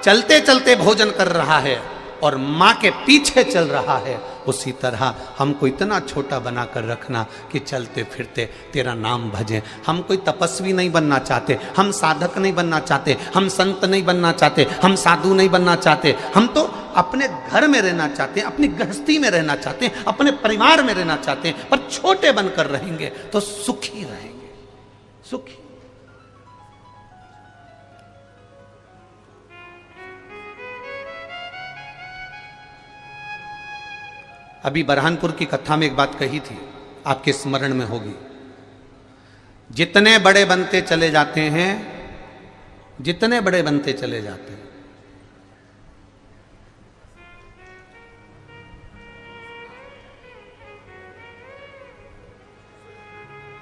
चलते चलते भोजन कर रहा है और माँ के पीछे चल रहा है, उसी तरह हमको इतना छोटा बनाकर रखना कि चलते फिरते तेरा नाम भजें। हम कोई तपस्वी नहीं बनना चाहते, हम साधक नहीं बनना चाहते, हम संत नहीं बनना चाहते, हम साधु नहीं बनना चाहते। हम तो अपने घर में रहना चाहते हैं, अपनी गृहस्थी में रहना चाहते हैं, अपने परिवार में रहना चाहते हैं, पर छोटे बनकर रहेंगे तो सुखी रहेंगे, सुखी। अभी बरहानपुर की कथा में एक बात कही थी, आपके स्मरण में होगी। जितने बड़े बनते चले जाते हैं, जितने बड़े बनते चले जाते हैं,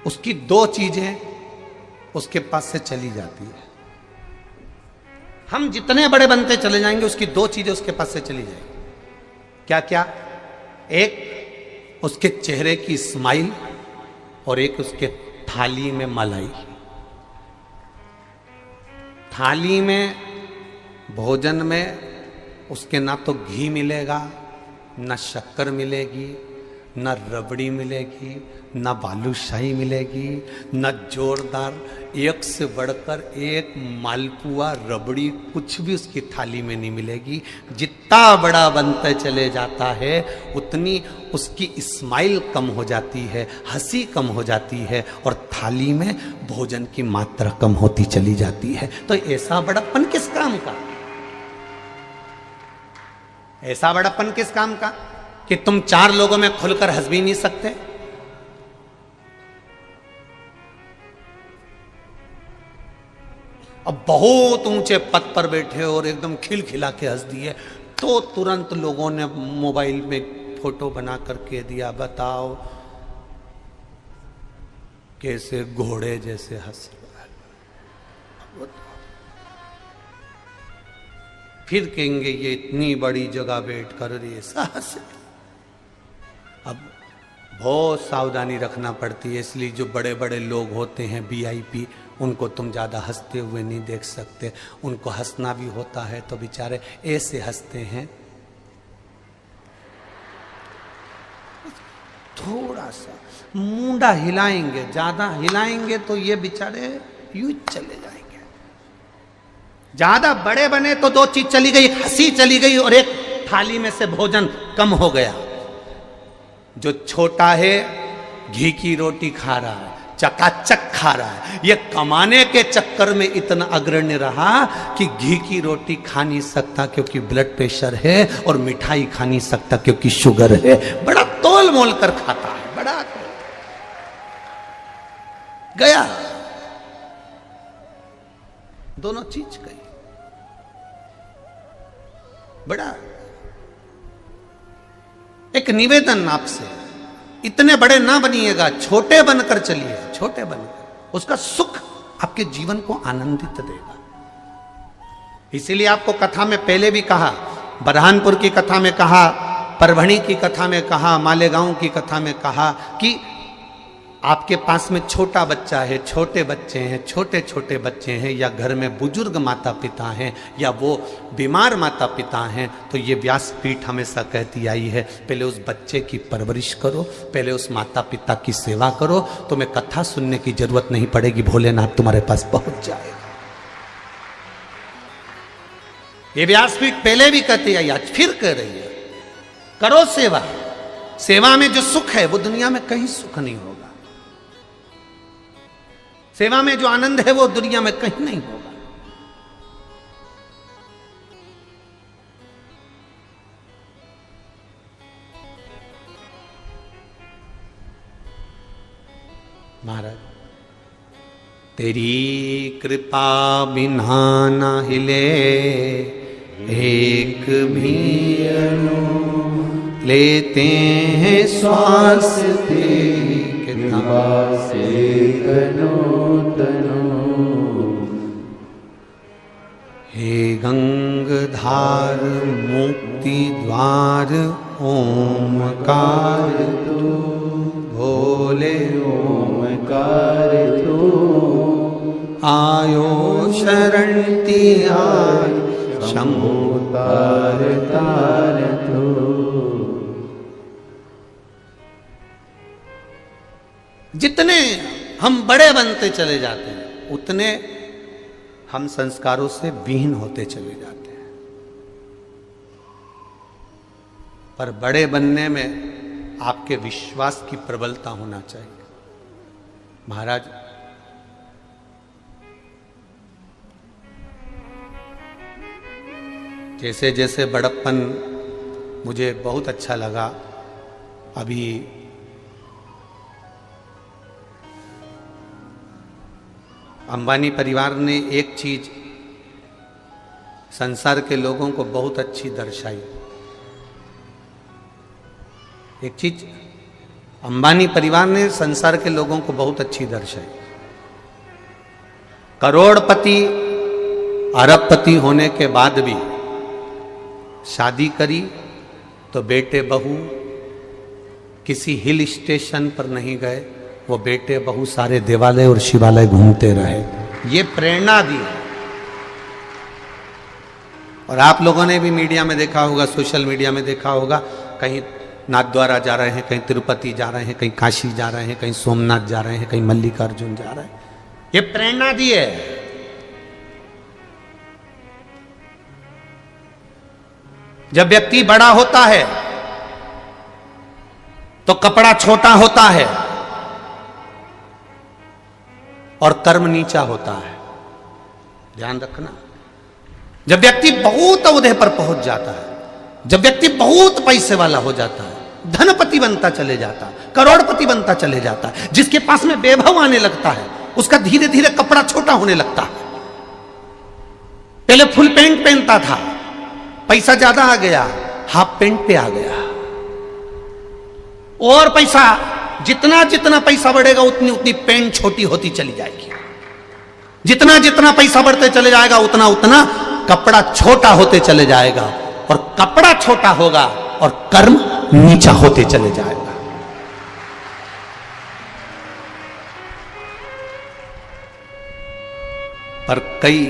उसकी दो चीजें उसके पास से चली जाती है। हम जितने बड़े बनते चले जाएंगे उसकी दो चीजें उसके पास से चली जाएंगी। क्या क्या? एक उसके चेहरे की स्माइल और एक उसके थाली में मलाई। थाली में भोजन में उसके ना तो घी मिलेगा, ना शक्कर मिलेगी, ना रबड़ी मिलेगी, ना बालूशाही मिलेगी, ना जोरदार एक से बढ़कर एक मालपुआ रबड़ी कुछ भी उसकी थाली में नहीं मिलेगी। जितना बड़ा बनता चले जाता है उतनी उसकी स्माइल कम हो जाती है, हंसी कम हो जाती है और थाली में भोजन की मात्रा कम होती चली जाती है। तो ऐसा बड़प्पन किस काम का? ऐसा बड़प्पन किस काम का कि तुम 4 लोगों में खुलकर हंस भी नहीं सकते। अब बहुत ऊंचे पद पर बैठे और एकदम खिलखिला के हंस दिए तो तुरंत लोगों ने मोबाइल में फोटो बना करके दिया, बताओ कैसे घोड़े जैसे हंस रहा है। फिर कहेंगे ये इतनी बड़ी जगह बैठ कर ऐसा हंसे। अब बहुत सावधानी रखना पड़ती है, इसलिए जो बड़े बड़े लोग होते हैं वीआईपी, उनको तुम ज़्यादा हंसते हुए नहीं देख सकते। उनको हंसना भी होता है तो बेचारे ऐसे हंसते हैं, थोड़ा सा मुंडा हिलाएंगे, ज़्यादा हिलाएंगे तो ये बेचारे यूं चले जाएंगे। ज़्यादा बड़े बने तो 2 चीज चली गई, एक हंसी चली गई और एक थाली में से भोजन कम हो गया। जो छोटा है घी की रोटी खा रहा है, चकाचक खा रहा है, ये कमाने के चक्कर में इतना अग्रणी रहा कि घी की रोटी खा नहीं सकता क्योंकि ब्लड प्रेशर है, और मिठाई खा नहीं सकता क्योंकि शुगर है। बड़ा तोल मोल कर खाता है, बड़ा गया, दोनों चीज गई। बड़ा एक निवेदन आपसे, इतने बड़े ना बनिएगा, छोटे बनकर चलिए, छोटे बनकर उसका सुख आपके जीवन को आनंदित देगा। इसीलिए आपको कथा में पहले भी कहा, बरहानपुर की कथा में कहा, परभणी की कथा में कहा, मालेगांव की कथा में कहा कि आपके पास में छोटा बच्चा है, छोटे बच्चे हैं, छोटे छोटे बच्चे हैं, या घर में बुजुर्ग माता पिता हैं, या वो बीमार माता पिता हैं, तो ये व्यासपीठ हमेशा कहती आई है पहले उस बच्चे की परवरिश करो, पहले उस माता पिता की सेवा करो, तुम्हें कथा सुनने की जरूरत नहीं पड़ेगी, भोलेनाथ तुम्हारे पास पहुंच जाएगा। ये व्यासपीठ पहले भी कहती आई, आज फिर कह रही है, करो सेवा। सेवा में जो सुख है वो दुनिया में कहीं सुख नहीं होगा। सेवा में जो आनंद है वो दुनिया में कहीं नहीं होगा। महाराज, तेरी कृपा बिना ना हिले एक भी अणु, लेते हैं श्वास तेरी कृपा से तनो तनो। हे गंगधार मुक्ति द्वार ओमकार तू, भोले ओमकार तू, आयो शरण तिहार शंभु तार तार तू। जितने हम बड़े बनते चले जाते हैं उतने हम संस्कारों से विहीन होते चले जाते हैं। पर बड़े बनने में आपके विश्वास की प्रबलता होना चाहिए। महाराज, जैसे जैसे बड़प्पन मुझे बहुत अच्छा लगा, अभी अंबानी परिवार ने एक चीज संसार के लोगों को बहुत अच्छी दर्शाई। एक चीज अंबानी परिवार ने संसार के लोगों को बहुत अच्छी दर्शाई। करोड़पति अरबपति होने के बाद भी शादी करी तो बेटे बहू किसी हिल स्टेशन पर नहीं गए, वो बेटे बहू सारे देवालय और शिवालय घूमते रहे। ये प्रेरणा दी। और आप लोगों ने भी मीडिया में देखा होगा, सोशल मीडिया में देखा होगा, कहीं नाथद्वारा जा रहे हैं, कहीं तिरुपति जा रहे हैं, कहीं काशी जा रहे हैं, कहीं सोमनाथ जा रहे हैं, कहीं मल्लिकार्जुन जा रहे हैं। ये प्रेरणा दी है। जब व्यक्ति बड़ा होता है तो कपड़ा छोटा होता है और कर्म नीचा होता है, ध्यान रखना। जब व्यक्ति बहुत औहदे पर पहुंच जाता है, जब व्यक्ति बहुत पैसे वाला हो जाता है, धनपति बनता चले जाता, करोड़पति बनता चले जाता है, जिसके पास में वैभव आने लगता है, उसका धीरे धीरे कपड़ा छोटा होने लगता है। पहले फुल पैंट पहनता था, पैसा ज्यादा आ गया, हाफ पैंट पे आ गया। और पैसा, जितना जितना पैसा बढ़ेगा उतनी उतनी पैंट छोटी होती चली जाएगी। जितना जितना पैसा बढ़ते चले जाएगा उतना उतना कपड़ा छोटा होते चले जाएगा, और कपड़ा छोटा होगा और कर्म नीचा होते चले जाएगा। पर कई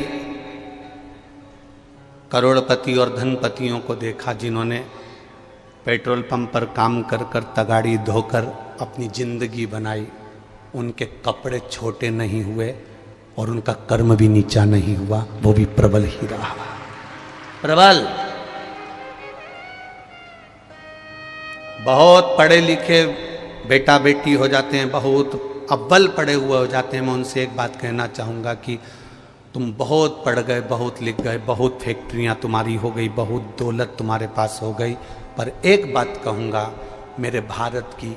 करोड़पति और धनपतियों को देखा जिन्होंने पेट्रोल पंप पर काम कर कर तगाड़ी धोकर अपनी जिंदगी बनाई, उनके कपड़े छोटे नहीं हुए और उनका कर्म भी नीचा नहीं हुआ, वो भी प्रबल ही रहा। प्रबल। बहुत पढ़े लिखे बेटा बेटी हो जाते हैं, बहुत अव्वल पढ़े हुए हो जाते हैं। मैं उनसे एक बात कहना चाहूँगा कि तुम बहुत पढ़ गए, बहुत लिख गए, बहुत फैक्ट्रियाँ तुम्हारी हो गई, बहुत दौलत तुम्हारे पास हो गई, पर एक बात कहूँगा, मेरे भारत की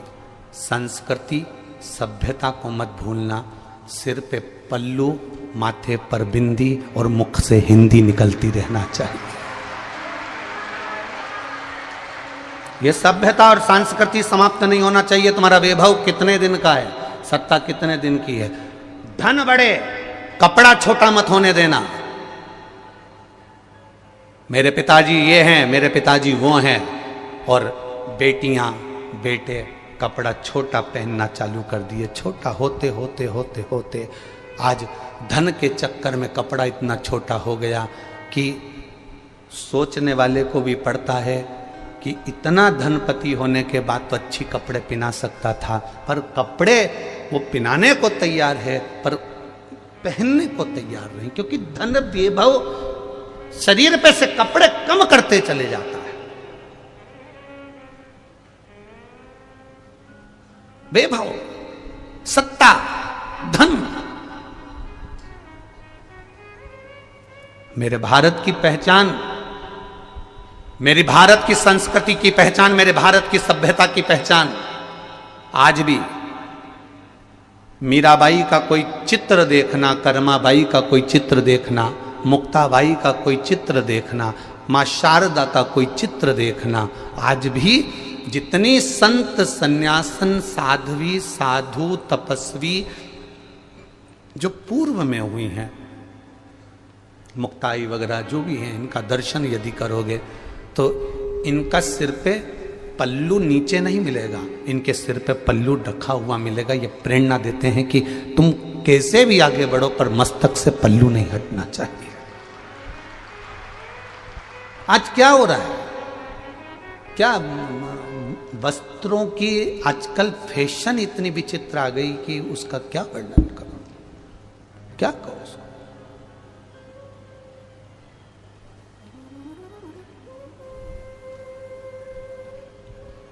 संस्कृति सभ्यता को मत भूलना। सिर पे पल्लू, माथे पर बिंदी और मुख से हिंदी निकलती रहना चाहिए। ये सभ्यता और संस्कृति समाप्त नहीं होना चाहिए। तुम्हारा वैभव कितने दिन का है, सत्ता कितने दिन की है, धन बढ़े, कपड़ा छोटा मत होने देना। मेरे पिताजी ये हैं, मेरे पिताजी वो हैं, और बेटियां बेटे कपड़ा छोटा पहनना चालू कर दिए। छोटा होते होते होते होते आज धन के चक्कर में कपड़ा इतना छोटा हो गया कि सोचने वाले को भी पड़ता है कि इतना धनपति होने के बाद तो अच्छी कपड़े पहना सकता था, पर कपड़े वो पहनाने को तैयार है पर पहनने को तैयार नहीं, क्योंकि धन वैभव शरीर पे से कपड़े कम करते चले जाता है। वैभव, सत्ता, धन। मेरे भारत की पहचान, मेरी भारत की संस्कृति की पहचान, मेरे भारत की सभ्यता की पहचान आज भी मीराबाई का कोई चित्र देखना, कर्माबाई का कोई चित्र देखना, मुक्ताबाई का कोई चित्र देखना, मां शारदा का कोई चित्र देखना, आज भी जितनी संत सन्यासन साध्वी साधु तपस्वी जो पूर्व में हुई हैं, मुक्ताई वगैरह जो भी हैं, इनका दर्शन यदि करोगे तो इनका सिर पे पल्लू नीचे नहीं मिलेगा, इनके सिर पे पल्लू रखा हुआ मिलेगा। ये प्रेरणा देते हैं कि तुम कैसे भी आगे बढ़ो पर मस्तक से पल्लू नहीं हटना चाहिए। आज क्या हो रहा है, क्या वस्त्रों की आजकल फैशन इतनी विचित्र आ गई कि उसका क्या वर्णन करो, क्या कहो।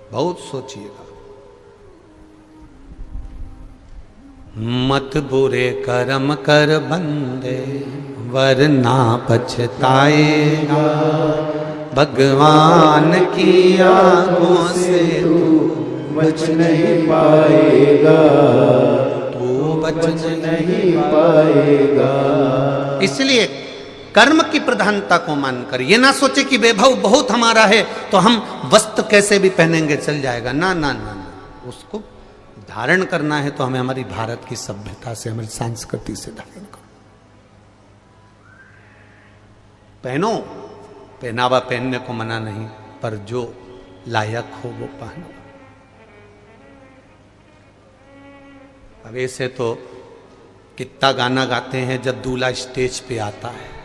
बहुत सोचिएगा। मत बुरे कर्म कर बंदे वरना पछताएगा, भगवान की आंखों से तू बच नहीं पाएगा, तू बच नहीं पाएगा। इसलिए कर्म की प्रधानता को मानकर ये ना सोचे कि वैभव बहुत हमारा है तो हम वस्त्र कैसे भी पहनेंगे चल जाएगा। ना ना ना ना, उसको धारण करना है तो हमें हमारी भारत की सभ्यता से, हमारी संस्कृति से धारण करो। पहनो, पहनावा पहनने को मना नहीं, पर जो लायक हो वो पहनो। अब ऐसे तो कितना गाना गाते हैं जब दूल्हा स्टेज पे आता है।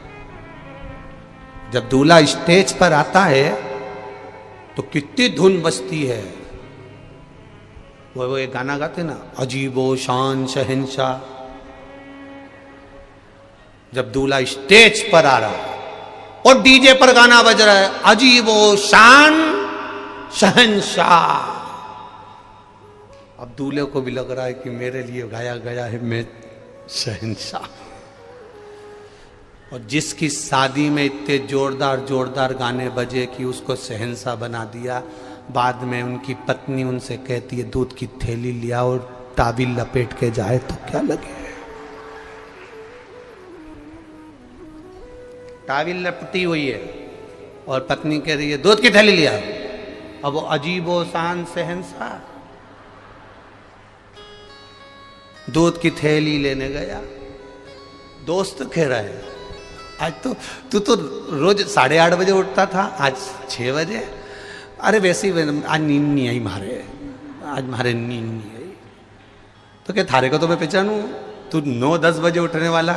जब दूल्हा स्टेज पर आता है तो कितनी धुन बजती है। वो एक गाना गाते ना, अजीबो शान शहंशाह। जब दूल्हा स्टेज पर आ रहा है और डीजे पर गाना बज रहा है, अजीबो शान शहंशाह। अब दूल्हे को भी लग रहा है कि मेरे लिए गाया गया है, मैं शहंशाह। और जिसकी शादी में इतने जोरदार जोरदार गाने बजे कि उसको शहंशाह बना दिया, बाद में उनकी पत्नी उनसे कहती है दूध की थैली लिया और ताबील लपेट के जाए तो क्या लगे। ताबील लपटी हुई है और पत्नी कह रही है दूध की थैली लिया। अब वो अजीबो शान शहंशाह दूध की थैली लेने गया। दोस्त कह रहा है आज तो तू तो रोज 8:30 बजे उठता था, आज 6 बजे। अरे वैसे ही आज नींद नहीं आई मारे, आज मारे नींद नहीं आई। तो क्या थारे को तो मैं पहचानू, तू 9-10 बजे उठने वाला,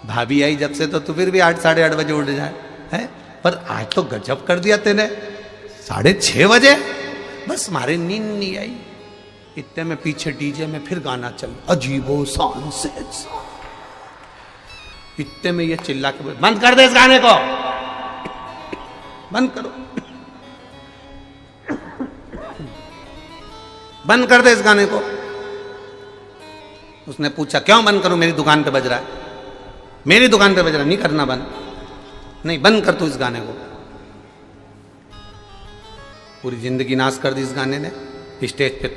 भाभी आई जब से तो तू फिर भी 8-8:30 बजे उठ जाए है। पर आज तो गजब कर दिया तेने, 6:30 बजे, बस मारे नींद नहीं आई। इतने में पीछे डीजे में फिर गाना चल अजीबो शान शहंशाह। इतने में ये चिल्ला के बोले बंद कर दे इस गाने को, बंद करो, बंद कर दे इस गाने को। उसने पूछा क्यों बंद करूं, मेरी दुकान पे बज रहा है, मेरी दुकान पे बज रहा है, नहीं करना बंद, नहीं बंद कर तू इस गाने को। पूरी जिंदगी नाश कर दी इस गाने ने। स्टेज पे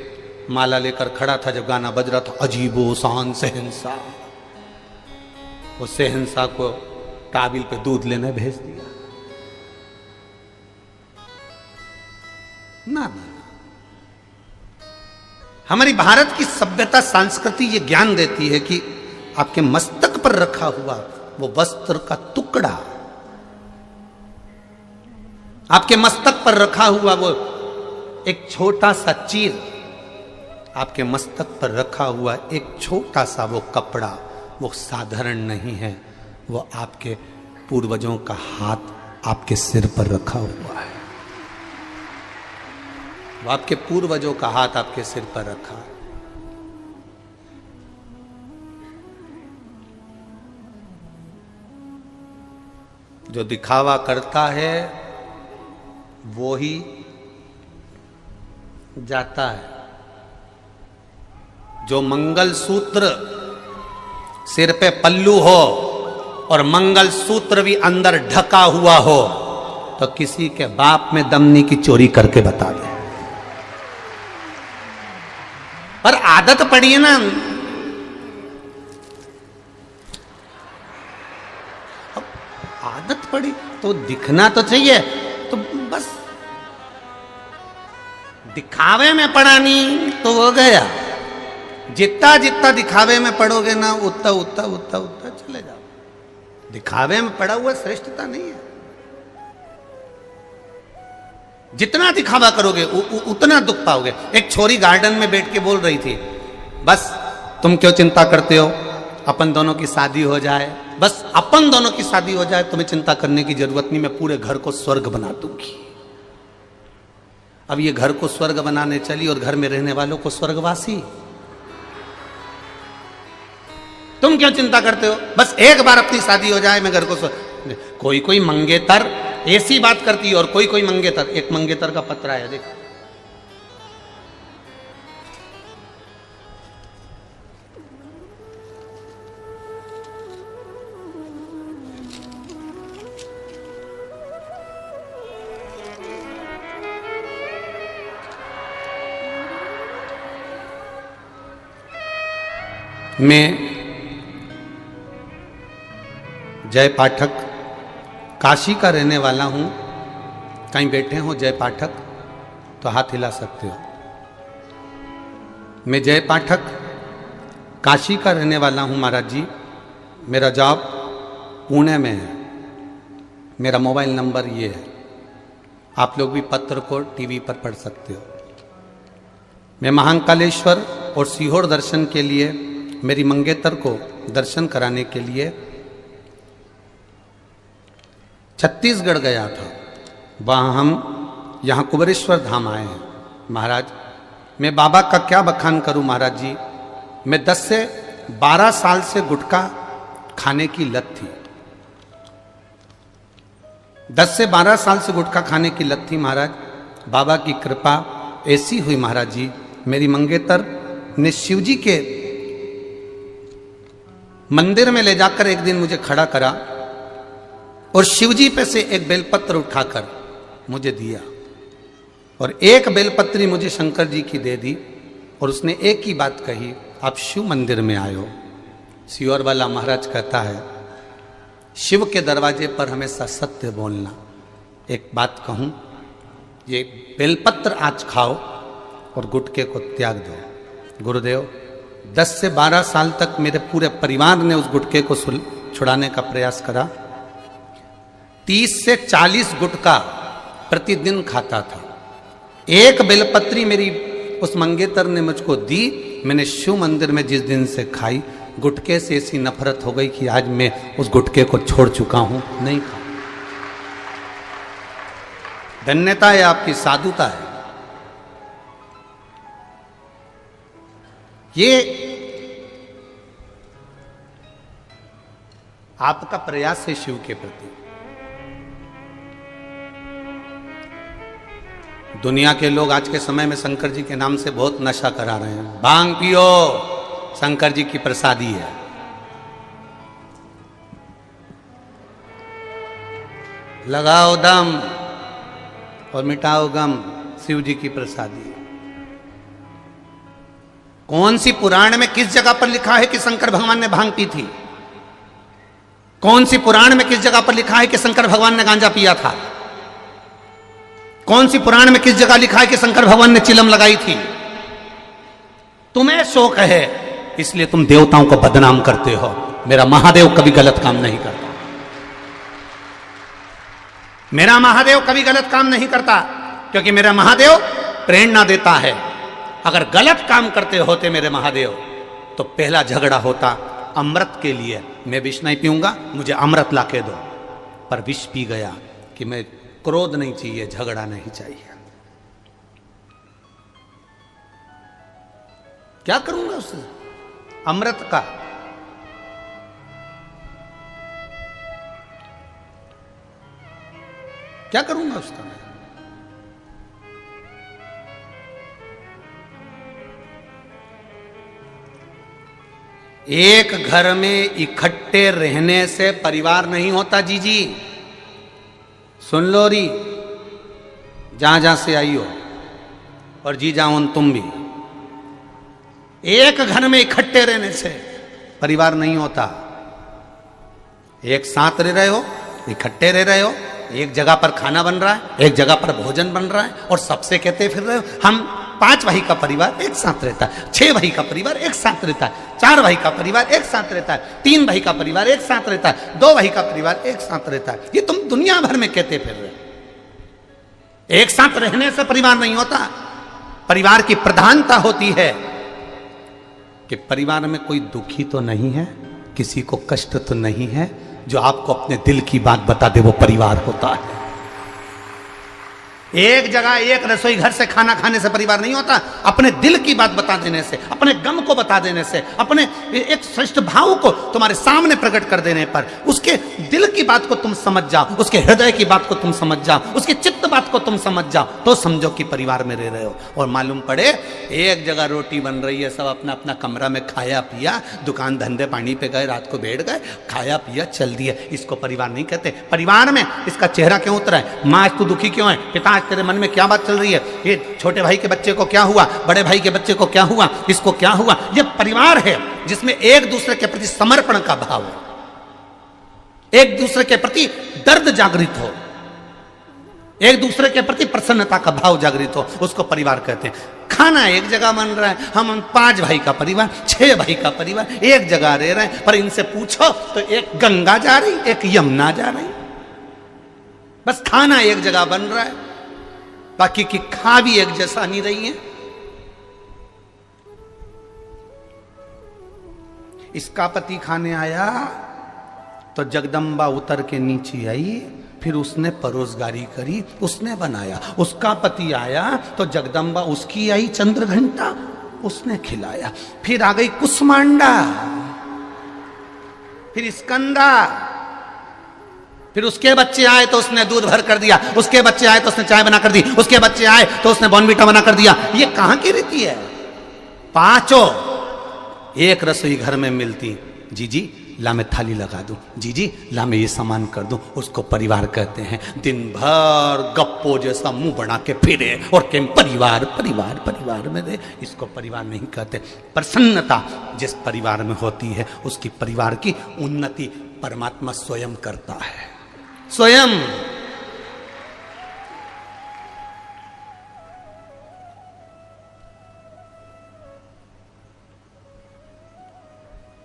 माला लेकर खड़ा था जब गाना बज रहा था अजीबो शान शहंशाह, वो शहंशाह को ताबील पे दूध लेने भेज दिया। ना हमारी भारत की सभ्यता संस्कृति ये ज्ञान देती है कि आपके मस्तक पर रखा हुआ वो वस्त्र का टुकड़ा, आपके मस्तक पर रखा हुआ वो एक छोटा सा चीर, आपके मस्तक पर रखा हुआ एक छोटा सा वो कपड़ा, वो साधारण नहीं है, वो आपके पूर्वजों का हाथ आपके सिर पर रखा हुआ है, वो आपके पूर्वजों का हाथ आपके सिर पर रखा है। जो दिखावा करता है वो ही जाता है। जो मंगल सूत्र सिर पे पल्लू हो और मंगल सूत्र भी अंदर ढका हुआ हो तो किसी के बाप में दमनी की चोरी करके बता दे। पर आदत पड़ी है ना, आदत पड़ी तो दिखना तो चाहिए, तो बस दिखावे में पड़ा नहीं तो हो गया। जितना जितना दिखावे में पड़ोगे ना उतना उतना उतना उतना चले जाओ। दिखावे में पड़ा हुआ श्रेष्ठता नहीं है। जितना दिखावा करोगे उतना दुख पाओगे। एक छोरी गार्डन में बैठ के बोल रही थी बस तुम क्यों चिंता करते हो, अपन दोनों की शादी हो जाए, बस अपन दोनों की शादी हो जाए, तुम्हें चिंता करने की जरूरत नहीं, मैं पूरे घर को स्वर्ग बना दूंगी। अब ये घर को स्वर्ग बनाने चली और घर में रहने वालों को स्वर्गवासी। तुम क्यों चिंता करते हो, बस एक बार अपनी शादी हो जाए मैं घर को स्वर्ग। कोई कोई मंगेतर ऐसी बात करती है और कोई कोई मंगेतर, एक मंगेतर का पत्र आया देखो, मैं जय पाठक काशी का रहने वाला हूं। कहीं बैठे हो जय पाठक तो हाथ हिला सकते हो। मैं जय पाठक काशी का रहने वाला हूं महाराज जी। मेरा जॉब पुणे में है। मेरा मोबाइल नंबर ये है, आप लोग भी पत्र को टीवी पर पढ़ सकते हो। मैं महाकालेश्वर और सीहोर दर्शन के लिए, मेरी मंगेतर को दर्शन कराने के लिए छत्तीसगढ़ गया था। वहाँ हम यहाँ कुबेरेश्वर धाम आए हैं। महाराज मैं बाबा का क्या बखान करूँ महाराज जी। मैं 10 से 12 साल से गुटखा खाने की लत थी। 10 से 12 साल से गुटखा खाने की लत थी महाराज। बाबा की कृपा ऐसी हुई महाराज जी, मेरी मंगेतर ने शिव जी के मंदिर में ले जाकर एक दिन मुझे खड़ा करा और शिवजी पे से एक बेलपत्र उठाकर मुझे दिया और एक बेलपत्री मुझे शंकर जी की दे दी और उसने एक ही बात कही, आप शिव मंदिर में आए हो। सियोर वाला महाराज कहता है, शिव के दरवाजे पर हमेशा सत्य बोलना। एक बात कहूं, ये बेलपत्र आज खाओ और गुटके को त्याग दो। गुरुदेव 10 से 12 साल तक मेरे पूरे परिवार ने उस गुटके को छुड़ाने का प्रयास करा। 30 से 40 गुटका प्रतिदिन खाता था। एक बेलपत्री मेरी उस मंगेतर ने मुझको दी, मैंने शिव मंदिर में जिस दिन से खाई, गुटके से ऐसी नफरत हो गई कि आज मैं उस गुटके को छोड़ चुका हूं, नहीं खा। धन्यता है आपकी, साधुता है। ये आपका प्रयास है शिव के प्रति। दुनिया के लोग आज के समय में शंकर जी के नाम से बहुत नशा करा रहे हैं। भांग पियो, शंकर जी की प्रसादी है। लगाओ दम और मिटाओ गम, शिव जी की प्रसादी। कौन सी पुराण में किस जगह पर लिखा है कि शंकर भगवान ने भांग पी थी? कौन सी पुराण में किस जगह पर लिखा है कि शंकर भगवान ने गांजा पिया था? कौन सी पुराण में किस जगह लिखा है कि शंकर भगवान ने चिलम लगाई थी? तुम्हें शौक है इसलिए तुम देवताओं को बदनाम करते हो। मेरा महादेव कभी गलत काम नहीं करता। मेरा महादेव कभी गलत काम नहीं करता, क्योंकि मेरा महादेव प्रेरणा देता है। अगर गलत काम करते होते मेरे महादेव तो पहला झगड़ा होता अमृत के लिए। मैं विष नहीं पीऊंगा, मुझे अमृत ला के दो। पर विष पी गया कि मैं क्रोध नहीं चाहिए, झगड़ा नहीं चाहिए। क्या करूंगा उससे? अमृत का क्या करूंगा उसका? मैं एक घर में इकट्ठे रहने से परिवार नहीं होता। जी सुन लो री, जहां जहां से आई हो, और जी जाओ तुम भी। एक घर में इकट्ठे रहने से परिवार नहीं होता। एक साथ रह रहे हो, इकट्ठे रह रहे हो, एक जगह पर खाना बन रहा है, एक जगह पर भोजन बन रहा है, और सबसे कहते फिर रहे हो हम 5 भाई का परिवार एक साथ रहता है, 6 भाई का परिवार एक साथ रहता है, 4 भाई का परिवार एक साथ रहता है, 3 भाई का परिवार एक साथ रहता है, 2 भाई का परिवार एक साथ रहता है। ये तुम दुनिया भर में कहते फिर रहे हो। एक साथ रहने से परिवार नहीं होता। परिवार की प्रधानता होती है कि परिवार में कोई दुखी तो नहीं है, किसी को कष्ट तो नहीं है, जो आपको अपने दिल की बात बता दे, वो परिवार होता है। एक जगह एक रसोई घर से खाना खाने से परिवार नहीं होता। अपने दिल की बात बता देने से, अपने गम को बता देने से, अपने एक श्रेष्ठ भाव को तुम्हारे सामने प्रकट कर देने पर, उसके दिल की बात को तुम समझ जाओ, उसके हृदय की बात को तुम समझ जाओ, उसके चित्त बात को तुम समझ जाओ, तो समझो कि परिवार में रह रहे हो। और मालूम पड़े एक जगह रोटी बन रही है, सब अपना अपना कमरा में खाया पिया, दुकान धंधे पानी पे गए, रात को बैठ गए, खाया पिया चल दिया। इसको परिवार नहीं कहते। परिवार में इसका चेहरा क्यों उतरा है? माँ आज तू दुखी क्यों है? पिता आज तेरे मन में क्या बात चल रही है? ये छोटे भाई के बच्चे को क्या हुआ? बड़े भाई के बच्चे को क्या हुआ? इसको क्या हुआ? ये परिवार है जिसमें एक दूसरे के प्रति समर्पण का भाव है, एक दूसरे के प्रति दर्द जागृत हो, एक दूसरे के प्रति प्रसन्नता का भाव जागृत हो, उसको परिवार कहते हैं। खाना एक जगह बन रहा है, हम 5 भाई का परिवार, 6 भाई का परिवार एक जगह रह रहे हैं, पर इनसे पूछो तो एक गंगा जा रही, एक यमुना जा रही। बस खाना एक जगह बन रहा है, बाकी की खा भी एक जैसा नहीं रही है। इसका पति खाने आया तो जगदम्बा उतर के नीचे आई, फिर उसने परोसगारी करी, उसने बनाया। उसका पति आया तो जगदम्बा उसकी आई चंद्रघंटा, उसने खिलाया। फिर आ गई कुसमांडा, फिर स्कंदा, फिर उसके बच्चे आए तो उसने दूध भर कर दिया, उसके बच्चे आए तो उसने चाय बना कर दी, उसके बच्चे आए तो उसने बॉर्नविटा बना कर दिया। ये कहां की रीति है? 5 एक रसोई घर में मिलती, जी जी ला मैं थाली लगा दूं, जी जी ला मैं ये सामान कर दूं। उसको परिवार कहते हैं। दिन भर गप्पो जैसा मुंह बना के फिरे और कहें परिवार परिवार परिवार में दे, इसको परिवार नहीं कहते। प्रसन्नता जिस परिवार में होती है उसकी परिवार की उन्नति परमात्मा स्वयं करता है, स्वयं।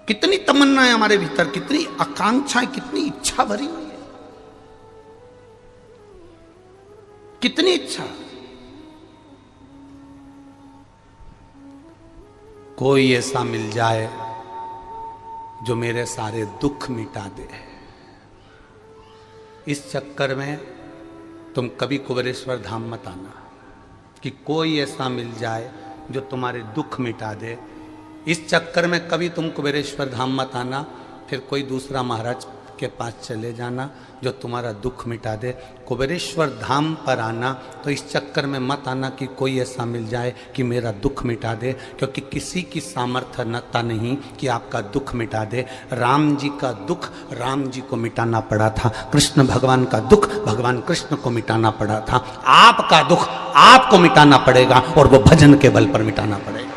कितनी तमन्ना है हमारे भीतर, कितनी आकांक्षाएं, कितनी इच्छा भरी हुई है, कितनी इच्छा। कोई ऐसा मिल जाए जो मेरे सारे दुख मिटा दे। इस चक्कर में तुम कभी कुबेरेश्वर धाम मत आना कि कोई ऐसा मिल जाए जो तुम्हारे दुख मिटा दे। इस चक्कर में कभी तुम कुबेरेश्वर धाम मत आना, फिर कोई दूसरा महाराज के पास चले जाना जो तुम्हारा दुख मिटा दे। कुबेरेश्वर धाम पर आना तो इस चक्कर में मत आना कि कोई ऐसा मिल जाए कि मेरा दुख मिटा दे, क्योंकि किसी की सामर्थ्यता नहीं कि आपका दुख मिटा दे। राम जी का दुख राम जी को मिटाना पड़ा था, कृष्ण भगवान का दुख भगवान कृष्ण को मिटाना पड़ा था। आपका दुख आपको मिटाना पड़ेगा और वो भजन के बल पर मिटाना पड़ेगा।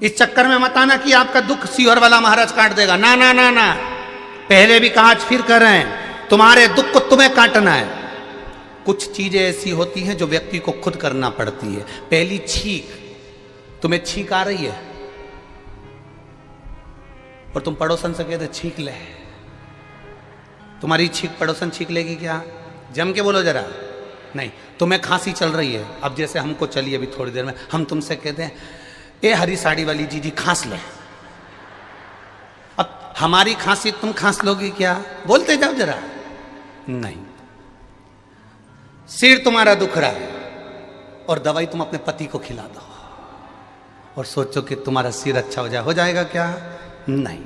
इस चक्कर में मत आना कि आपका दुख सीहोर वाला महाराज काट देगा। ना ना ना ना, पहले भी कहा, आज फिर कर रहे हैं, तुम्हारे दुख को तुम्हें काटना है। कुछ चीजें ऐसी होती हैं जो व्यक्ति को खुद करना पड़ती है। पहली छींक, तुम्हें छींक आ रही है और तुम पड़ोसन से कहते छींक ले, तुम्हारी छींक पड़ोसन छींक लेगी क्या? जम के बोलो जरा। नहीं, तुम्हें खांसी चल रही है, अब जैसे हमको चली अभी थोड़ी देर में, हम तुमसे कहते हैं ए हरी साड़ी वाली जी खांस ले, अब हमारी खांसी तुम खांस लोगी क्या? बोलते जाओ जरा। नहीं, सिर तुम्हारा दुख रहा है और दवाई तुम अपने पति को खिला दो और सोचो कि तुम्हारा सिर अच्छा हो जाएगा क्या? नहीं,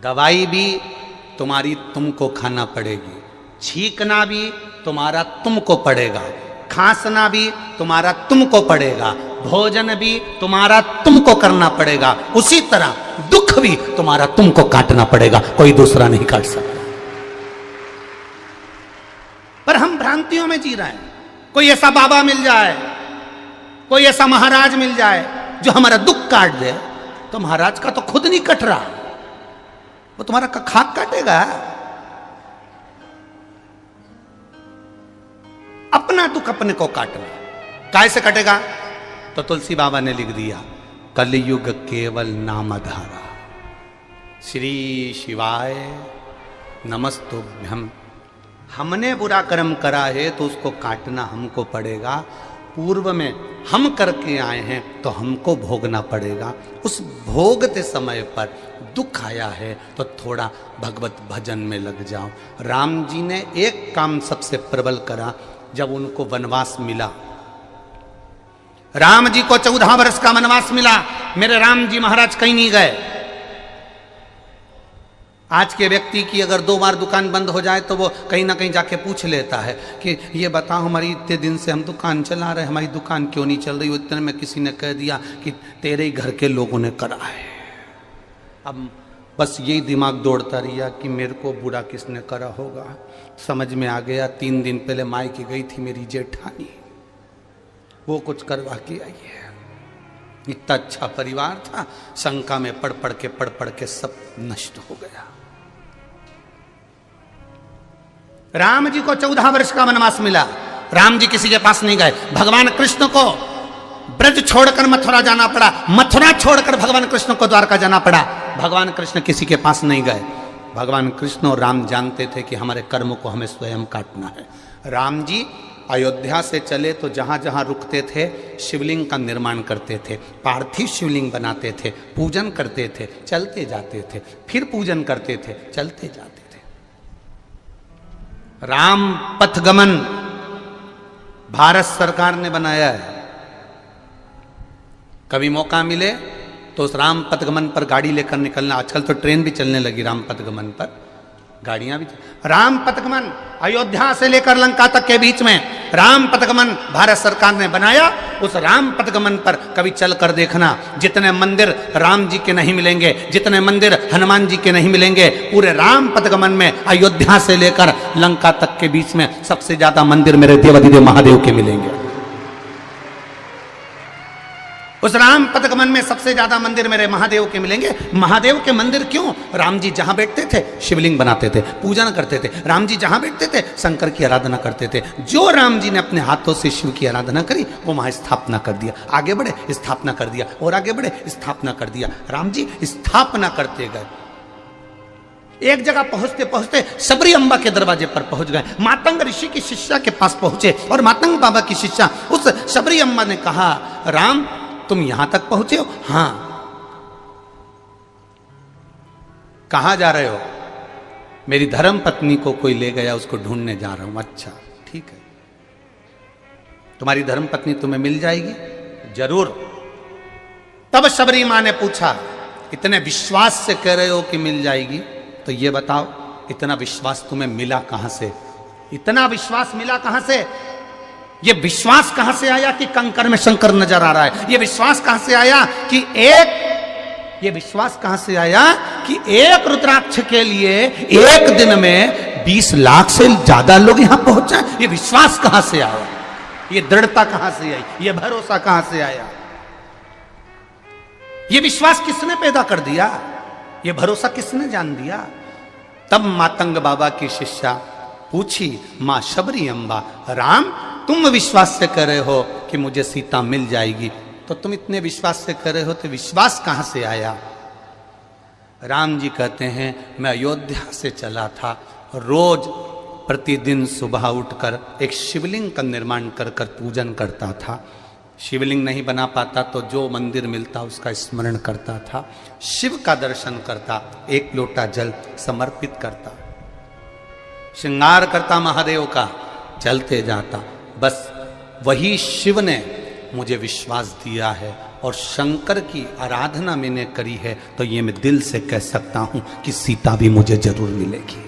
दवाई भी तुम्हारी तुमको खाना पड़ेगी, छींकना भी तुम्हारा तुमको पड़ेगा, खांसना भी तुम्हारा तुमको पड़ेगा, भोजन भी तुम्हारा तुमको करना पड़ेगा। उसी तरह दुख भी तुम्हारा तुमको काटना पड़ेगा, कोई दूसरा नहीं काट सकता। पर हम भ्रांतियों में जी रहे हैं। कोई ऐसा बाबा मिल जाए, कोई ऐसा महाराज मिल जाए जो हमारा दुख काट दे, तो महाराज का तो खुद नहीं कट रहा, वो तुम्हारा खाक काटेगा। अपना दुख अपने को काटना, काय से कटेगा? तो तुलसी बाबा ने लिख दिया, कलयुग केवल नामधारा, श्री शिवाय नमस्तुभ्यम। हमने बुरा कर्म करा है तो उसको काटना हमको पड़ेगा। पूर्व में हम करके आए हैं तो हमको भोगना पड़ेगा। उस भोगते समय पर दुख आया है तो थोड़ा भगवत भजन में लग जाओ। राम जी ने एक काम सबसे प्रबल करा, जब उनको वनवास मिला, राम जी को 14 वर्ष का वनवास मिला, मेरे राम जी महाराज कहीं नहीं गए। आज के व्यक्ति की अगर 2 बार दुकान बंद हो जाए तो वो कहीं ना कहीं जाके पूछ लेता है कि ये बताओ, हमारी इतने दिन से हम दुकान चला रहे हैं, हमारी दुकान क्यों नहीं चल रही? इतने में किसी ने कह दिया कि तेरे ही घर के लोगों ने करा है। अब बस यही दिमाग दौड़ता रहा कि मेरे को बुरा किसने करा होगा। समझ में आ गया, 3 दिन पहले मायके गई थी मेरी जेठानी, वो कुछ करवा के आई है। इतना अच्छा परिवार था, शंका में पढ़ पढ़ के सब नष्ट हो गया। राम जी को 14 वर्ष का वनवास मिला, राम जी किसी के पास नहीं गए। भगवान कृष्ण को ब्रज छोड़कर मथुरा जाना पड़ा, मथुरा छोड़कर भगवान कृष्ण को द्वारका जाना पड़ा। भगवान कृष्ण किसी के पास नहीं गए। भगवान कृष्ण और राम जानते थे कि हमारे कर्मों को हमें स्वयं काटना है। राम जी अयोध्या से चले तो जहाँ जहाँ रुकते थे शिवलिंग का निर्माण करते थे, पार्थिव शिवलिंग बनाते थे, पूजन करते थे, चलते जाते थे, फिर पूजन करते थे, चलते जाते थे। राम पथगमन भारत सरकार ने बनाया है। कभी मौका मिले तो उस राम पथगमन पर गाड़ी लेकर निकलना। आजकल तो ट्रेन भी चलने लगी राम पथगमन पर, गाड़ियां भी। राम पथगमन अयोध्या से लेकर लंका तक के बीच में राम पथगमन भारत सरकार ने बनाया। उस राम पथगमन पर कभी चल कर देखना, जितने मंदिर राम जी के नहीं मिलेंगे, जितने मंदिर हनुमान जी के नहीं मिलेंगे, पूरे राम पथगमन में अयोध्या से लेकर लंका तक के बीच में सबसे ज्यादा मंदिर मेरे देवाधिदेव महादेव के मिलेंगे। उस राम पथगमन में सबसे ज्यादा मंदिर मेरे महादेव के मिलेंगे। महादेव के मंदिर क्यों? राम जी जहां बैठते थे शिवलिंग बनाते थे, पूजन करते थे। राम जी जहां बैठते थे शंकर की आराधना करते थे। जो राम जी ने अपने हाथों से शिव की आराधना करी वो वहां स्थापना कर दिया। आगे बढ़े स्थापना कर दिया, और आगे बढ़े स्थापना कर दिया। राम जी स्थापना करते गए। एक जगह पहुंचते पहुंचते शबरी अम्बा के दरवाजे पर पहुंच गए। मातंग ऋषि की शिष्या के पास पहुंचे और मातंग बाबा की शिष्या उस शबरी अम्बा ने कहा, राम तुम यहां तक पहुंचे हो? हां। कहां जा रहे हो? मेरी धर्म पत्नी को कोई ले गया, उसको ढूंढने जा रहा हूं। अच्छा ठीक है, तुम्हारी धर्म पत्नी तुम्हें मिल जाएगी? जरूर। तब शबरी मां ने पूछा, इतने विश्वास से कह रहे हो कि मिल जाएगी, तो ये बताओ इतना विश्वास तुम्हें मिला कहां से? इतना विश्वास मिला कहां से? ये विश्वास कहां से आया कि कंकर में शंकर नजर आ रहा है? ये विश्वास कहां से आया कि ये विश्वास कहां से आया कि एक रुद्राक्ष के लिए एक दिन में 20 लाख से ज्यादा लोग यहां पहुंचे? ये विश्वास कहां से आया? ये दृढ़ता कहां से आई? ये भरोसा कहां से आया? ये विश्वास किसने पैदा कर दिया? ये भरोसा किसने जान दिया? तब मातंग बाबा की शिष्या पूछी, मां शबरी अम्बा, राम तुम विश्वास से कह रहे हो कि मुझे सीता मिल जाएगी, तो तुम इतने विश्वास से कह रहे हो तो विश्वास कहां से आया? राम जी कहते हैं, मैं अयोध्या से चला था, रोज प्रतिदिन सुबह उठकर एक शिवलिंग का निर्माण कर कर पूजन करता था। शिवलिंग नहीं बना पाता तो जो मंदिर मिलता उसका स्मरण करता था, शिव का दर्शन करता, एक लोटा जल समर्पित करता, श्रृंगार करता महादेव का, चलते जाता। बस वही शिव ने मुझे विश्वास दिया है और शंकर की आराधना मैंने करी है, तो ये मैं दिल से कह सकता हूं कि सीता भी मुझे जरूर मिलेगी।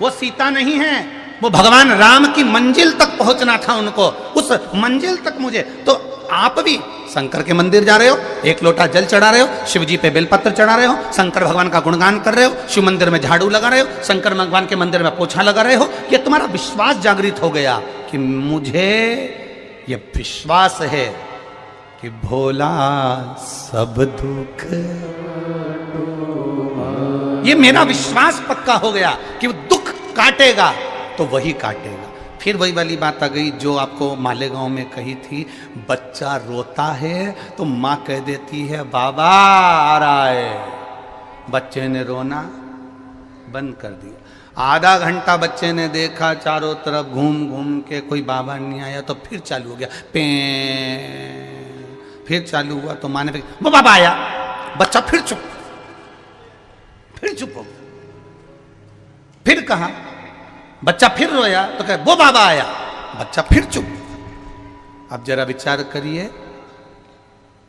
वो सीता नहीं है, वो भगवान राम की मंजिल तक पहुंचना था उनको, उस मंजिल तक मुझे। तो आप भी शंकर के मंदिर जा रहे हो, एक लोटा जल चढ़ा रहे हो, शिव जी पे बेलपत्र चढ़ा रहे हो, शंकर भगवान का गुणगान कर रहे हो, शिव मंदिर में झाड़ू लगा रहे हो, शंकर भगवान के मंदिर में पोछा लगा रहे हो, ये तुम्हारा विश्वास जागृत हो गया कि मुझे ये विश्वास है कि भोला सब दुख, ये मेरा विश्वास पक्का हो गया कि वो दुख काटेगा तो वही काटेगा। फिर वही वाली बात आ गई जो आपको मालेगांव में कही थी, बच्चा रोता है तो माँ कह देती है बाबा आ रहा है, बच्चे ने रोना बंद कर दिया। आधा घंटा बच्चे ने देखा चारों तरफ घूम घूम के, कोई बाबा नहीं आया, तो फिर चालू हो गया पे, फिर चालू हुआ तो माँ ने वो बाबा आया, बच्चा फिर चुप हो गया। फिर कहा, बच्चा फिर रोया तो कहे वो बाबा आया, बच्चा फिर चुप। अब जरा विचार करिए,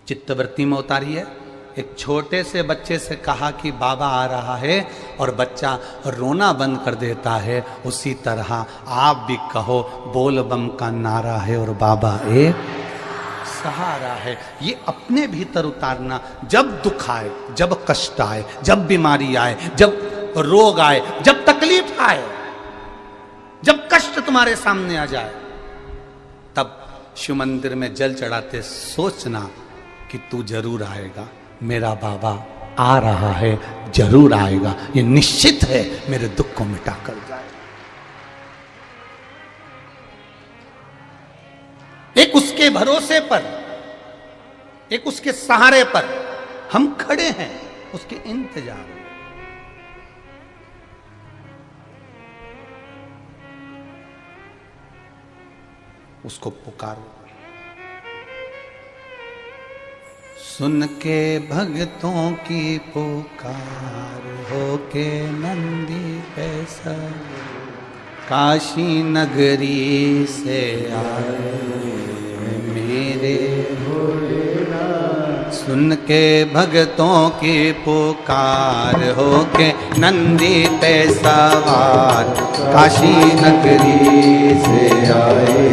चित्तवृत्ति में उतारिए। एक छोटे से बच्चे से कहा कि बाबा आ रहा है और बच्चा रोना बंद कर देता है, उसी तरह आप भी कहो बोल बम का नारा है और बाबा एक सहारा है। ये अपने भीतर उतारना, जब दुख आए, जब कष्ट आए, जब बीमारी आए, जब रोग आए, जब तकलीफ आए, जब कष्ट तुम्हारे सामने आ जाए, तब शिव मंदिर में जल चढ़ाते सोचना कि तू जरूर आएगा, मेरा बाबा आ रहा है, जरूर आएगा, ये निश्चित है, मेरे दुख को मिटा कर जाए। एक उसके भरोसे पर, एक उसके सहारे पर हम खड़े हैं, उसके इंतजार में। उसको पुकारो। सुन के भक्तों की पुकार हो के नंदी पैसा, काशी नगरी से आए मेरे भोलेनाथ। सुन के भक्तों की पुकार हो के नंदी पे सवार काशी नगरी से आए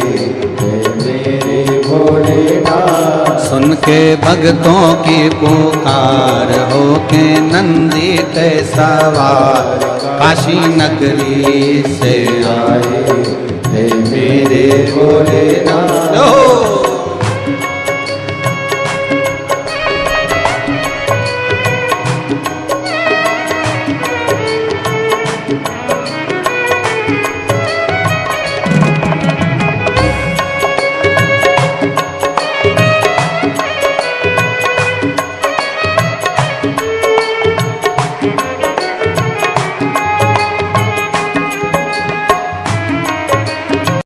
मेरे भोलेनाथ। सुन के भक्तों की पुकार हो के नंदी पे सवार काशी नगरी से आए मेरे भोलेनाथ।